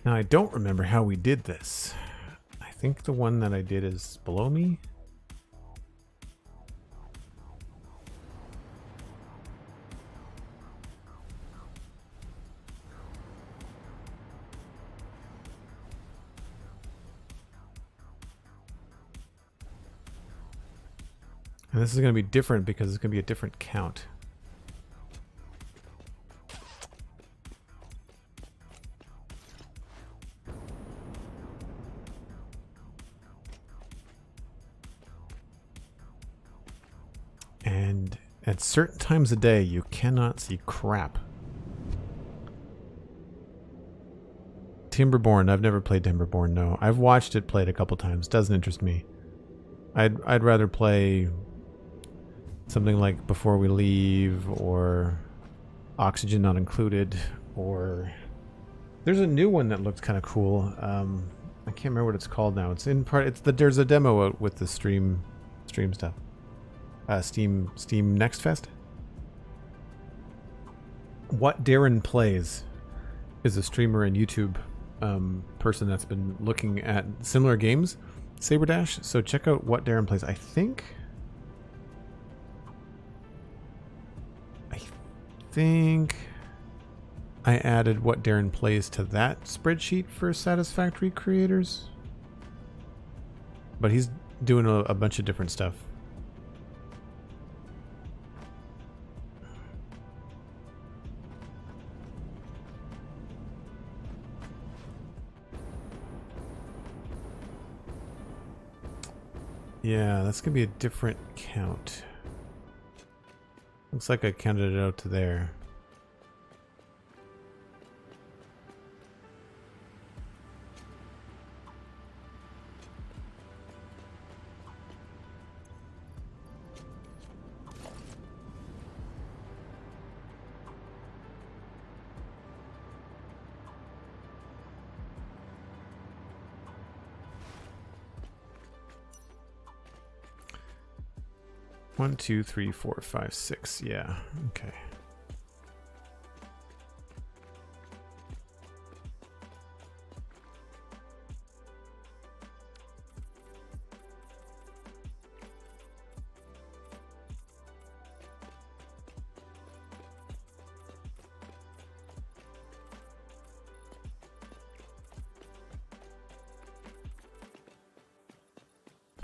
Now, I don't remember how we did this. I think the one that I did is below me. And this is going to be different because it's going to be a different count. And at certain times of day, you cannot see crap. Timberborn, I've never played Timberborn, no. I've watched it played a couple times. Doesn't interest me. I'd rather play something like Before We Leave or Oxygen Not Included, or there's a new one that looked kind of cool. I can't remember what it's called now. It's in part. There's a demo out with the stream stuff. Steam Next Fest. What Darren Plays is a streamer and YouTube person that's been looking at similar games, Saber Dash. So check out What Darren Plays. I think I added What Darren Plays to that spreadsheet for Satisfactory creators, but he's doing a bunch of different stuff. Yeah, that's gonna be a different count. Looks like I counted it out to there. One, two, three, four, five, six. Yeah, okay.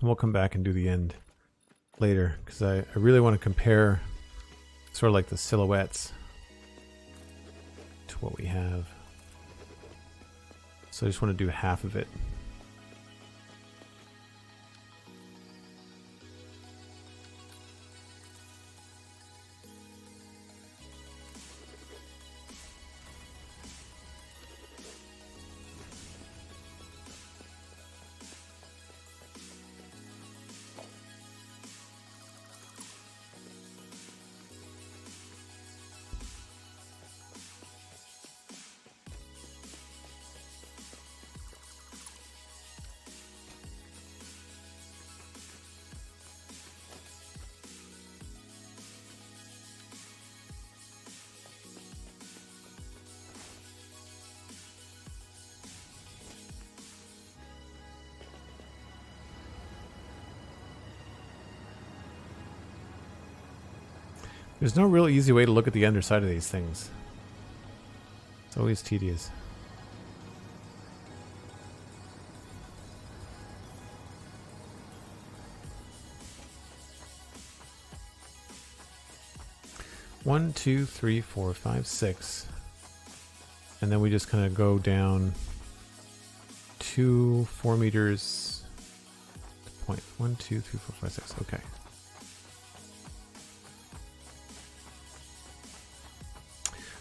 We'll come back and do the end later, because I really want to compare sort of like the silhouettes to what we have. So I just want to do half of it. There's no real easy way to look at the underside of these things. It's always tedious. One, two, three, four, five, six. And then we just kind of go down 4 meters. Point 1, 2, 3, 4, 5, 6. Okay.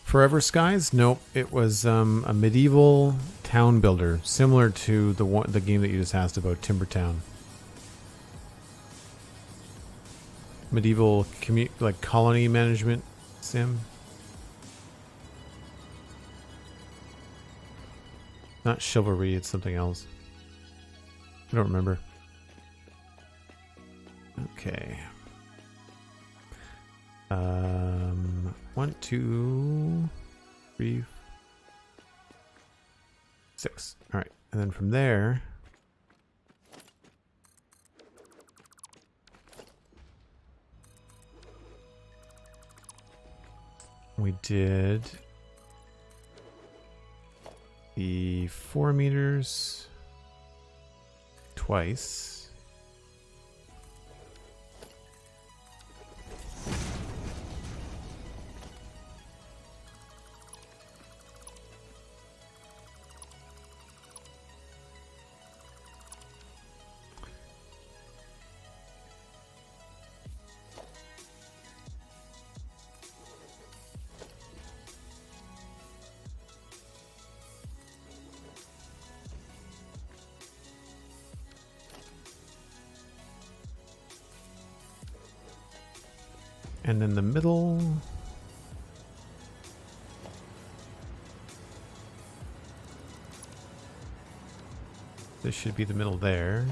Forever Skies? Nope. It was a medieval town builder, similar to the game that you just asked about, Timber Town. Medieval like colony management sim. Not chivalry, it's something else. I don't remember. Okay. 1, 2, 3, 6. All right, and then from there, we did the 4 meters twice. And in the middle, this should be the middle there.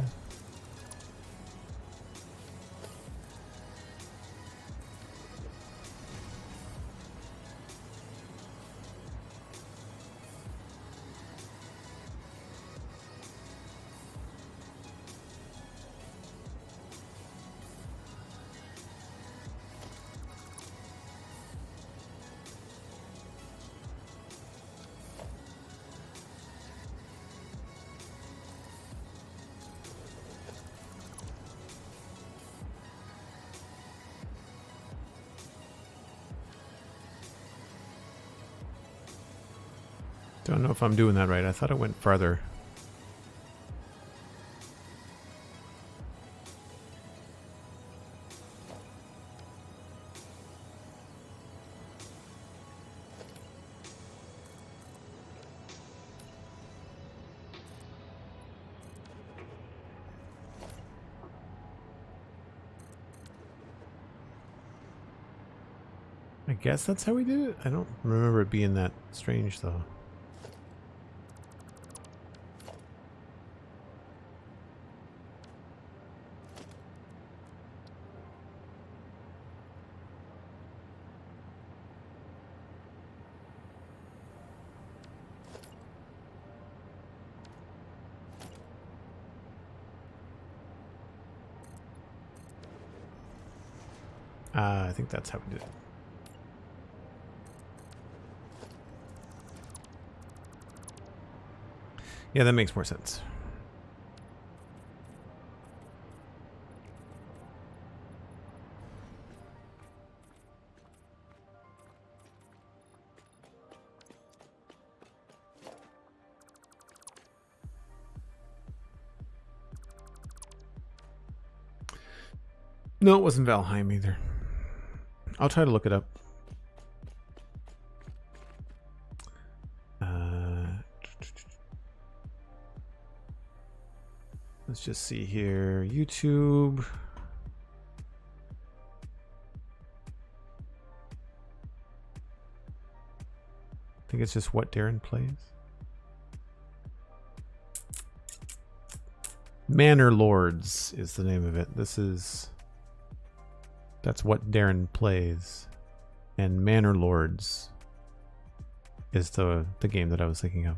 Don't know if I'm doing that right. I thought it went farther. I guess that's how we did it. I don't remember it being that strange though. I think that's how we did it. Yeah, that makes more sense. No, it wasn't Valheim either. I'll try to look it up. Let's just see here. YouTube. I think it's just what Darren plays. Manor Lords is the name of it. That's what Darren plays. And Manor Lords is the game that I was thinking of.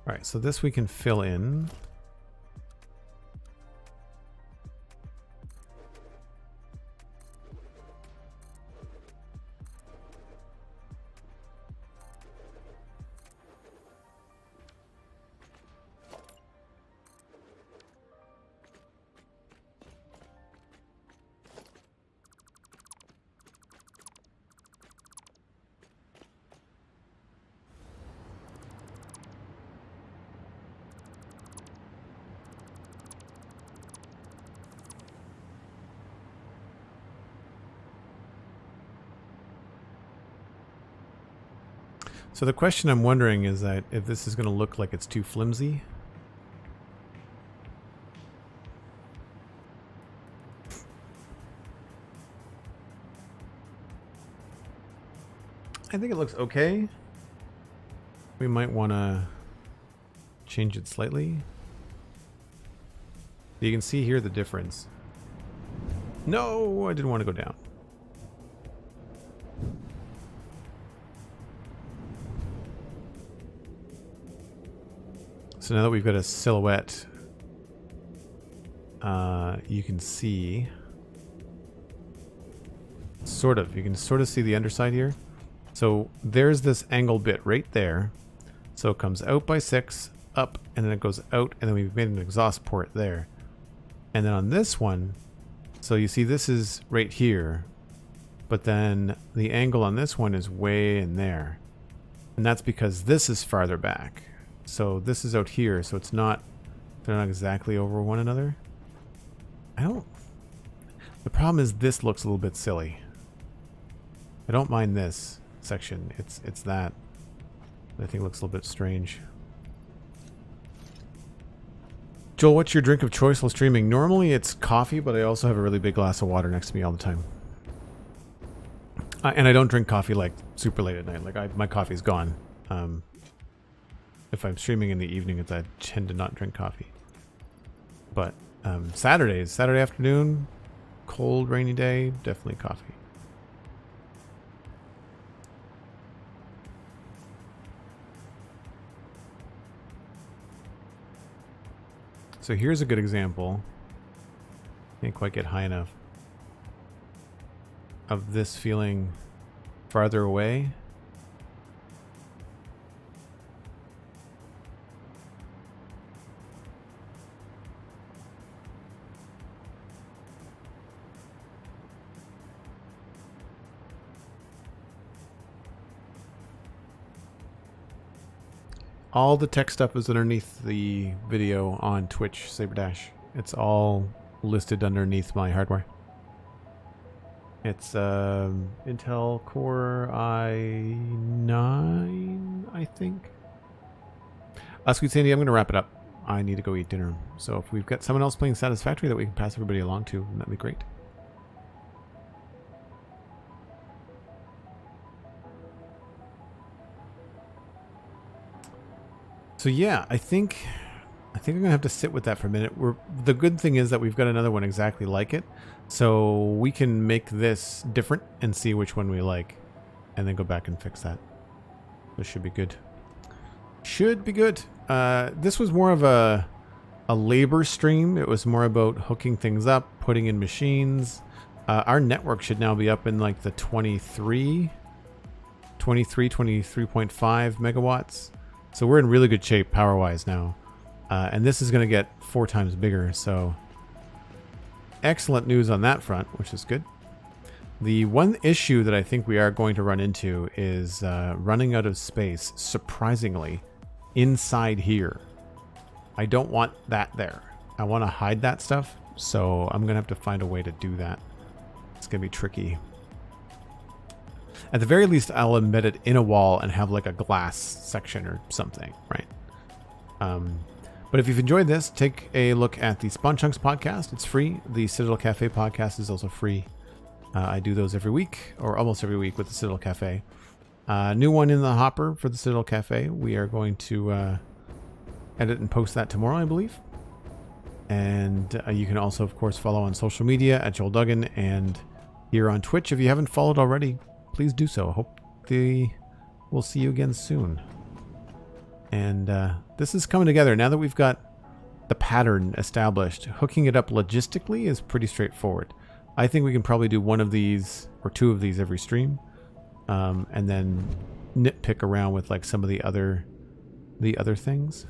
All right, so this we can fill in. So the question I'm wondering is that if this is going to look like it's too flimsy. I think it looks okay. We might want to change it slightly. You can see here the difference. No, I didn't want to go down. So now that we've got a silhouette, you can see you can sort of see the underside here. So there's this angle bit right there. So it comes out by 6, up, and then it goes out, and then we've made an exhaust port there. And then on this one, so you see this is right here, but then the angle on this one is way in there. And that's because this is farther back. So this is out here, so they're not exactly over one another. The problem is this looks a little bit silly. I don't mind this section. It's that I think looks a little bit strange. Joel, what's your drink of choice while streaming? Normally it's coffee, but I also have a really big glass of water next to me all the time. And I don't drink coffee like super late at night. Like my coffee's gone. If I'm streaming in the evening, I tend to not drink coffee. But Saturday afternoon, cold, rainy day, definitely coffee. So here's a good example. Can't quite get high enough of this feeling farther away. All the tech stuff is underneath the video on Twitch, Saberdash. It's all listed underneath my hardware. It's Intel Core i9, I think. SweetSandi, I'm going to wrap it up. I need to go eat dinner. So if we've got someone else playing Satisfactory that we can pass everybody along to, that'd be great. So yeah, I think I'm gonna have to sit with that for a minute. The good thing is that we've got another one exactly like it, so we can make this different and see which one we like, and then go back and fix that. This should be good. Should be good. This was more of a labor stream. It was more about hooking things up, putting in machines. Our network should now be up in like the 23.5 megawatts. So we're in really good shape power-wise now. And this is going to get 4 times bigger, so excellent news on that front, which is good. The one issue that I think we are going to run into is running out of space, surprisingly, inside here. I don't want that there. I want to hide that stuff, so I'm going to have to find a way to do that. It's going to be tricky. At the very least, I'll embed it in a wall and have like a glass section or something, right? But if you've enjoyed this, take a look at the Spawn Chunks podcast. It's free. The Citadel Cafe podcast is also free. I do those every week, or almost every week with the Citadel Cafe. New one in the hopper for the Citadel Cafe. We are going to edit and post that tomorrow, I believe. And you can also, of course, follow on social media at Joel Duggan and here on Twitch. If you haven't followed already, please do so. Hope we'll see you again soon. And this is coming together. Now that we've got the pattern established, hooking it up logistically is pretty straightforward. I think we can probably do one of these or 2 of these every stream, and then nitpick around with like some of the other things.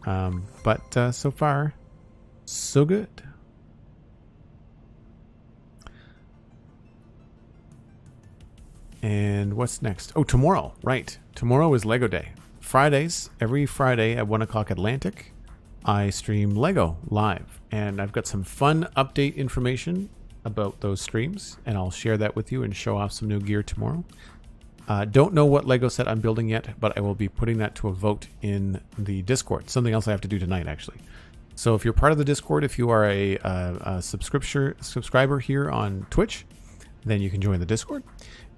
But so far, so good. And what's next? Oh, tomorrow. Right. Tomorrow is Lego Day. Fridays, every Friday at 1 o'clock Atlantic, I stream Lego live. And I've got some fun update information about those streams. And I'll share that with you and show off some new gear tomorrow. Don't know what Lego set I'm building yet, but I will be putting that to a vote in the Discord. Something else I have to do tonight, actually. So if you're part of the Discord, if you are a subscriber here on Twitch, then you can join the Discord.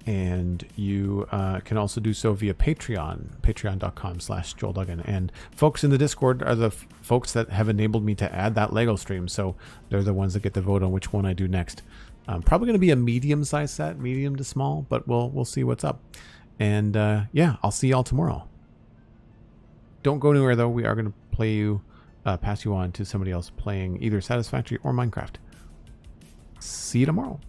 And you can also do so via Patreon, patreon.com/JoelDuggan. And folks in the Discord are the folks that have enabled me to add that Lego stream. So they're the ones that get to vote on which one I do next. Probably going to be a medium-sized set, medium to small, but we'll see what's up. And yeah, I'll see y'all tomorrow. Don't go anywhere, though. We are going to play you, pass you on to somebody else playing either Satisfactory or Minecraft. See you tomorrow.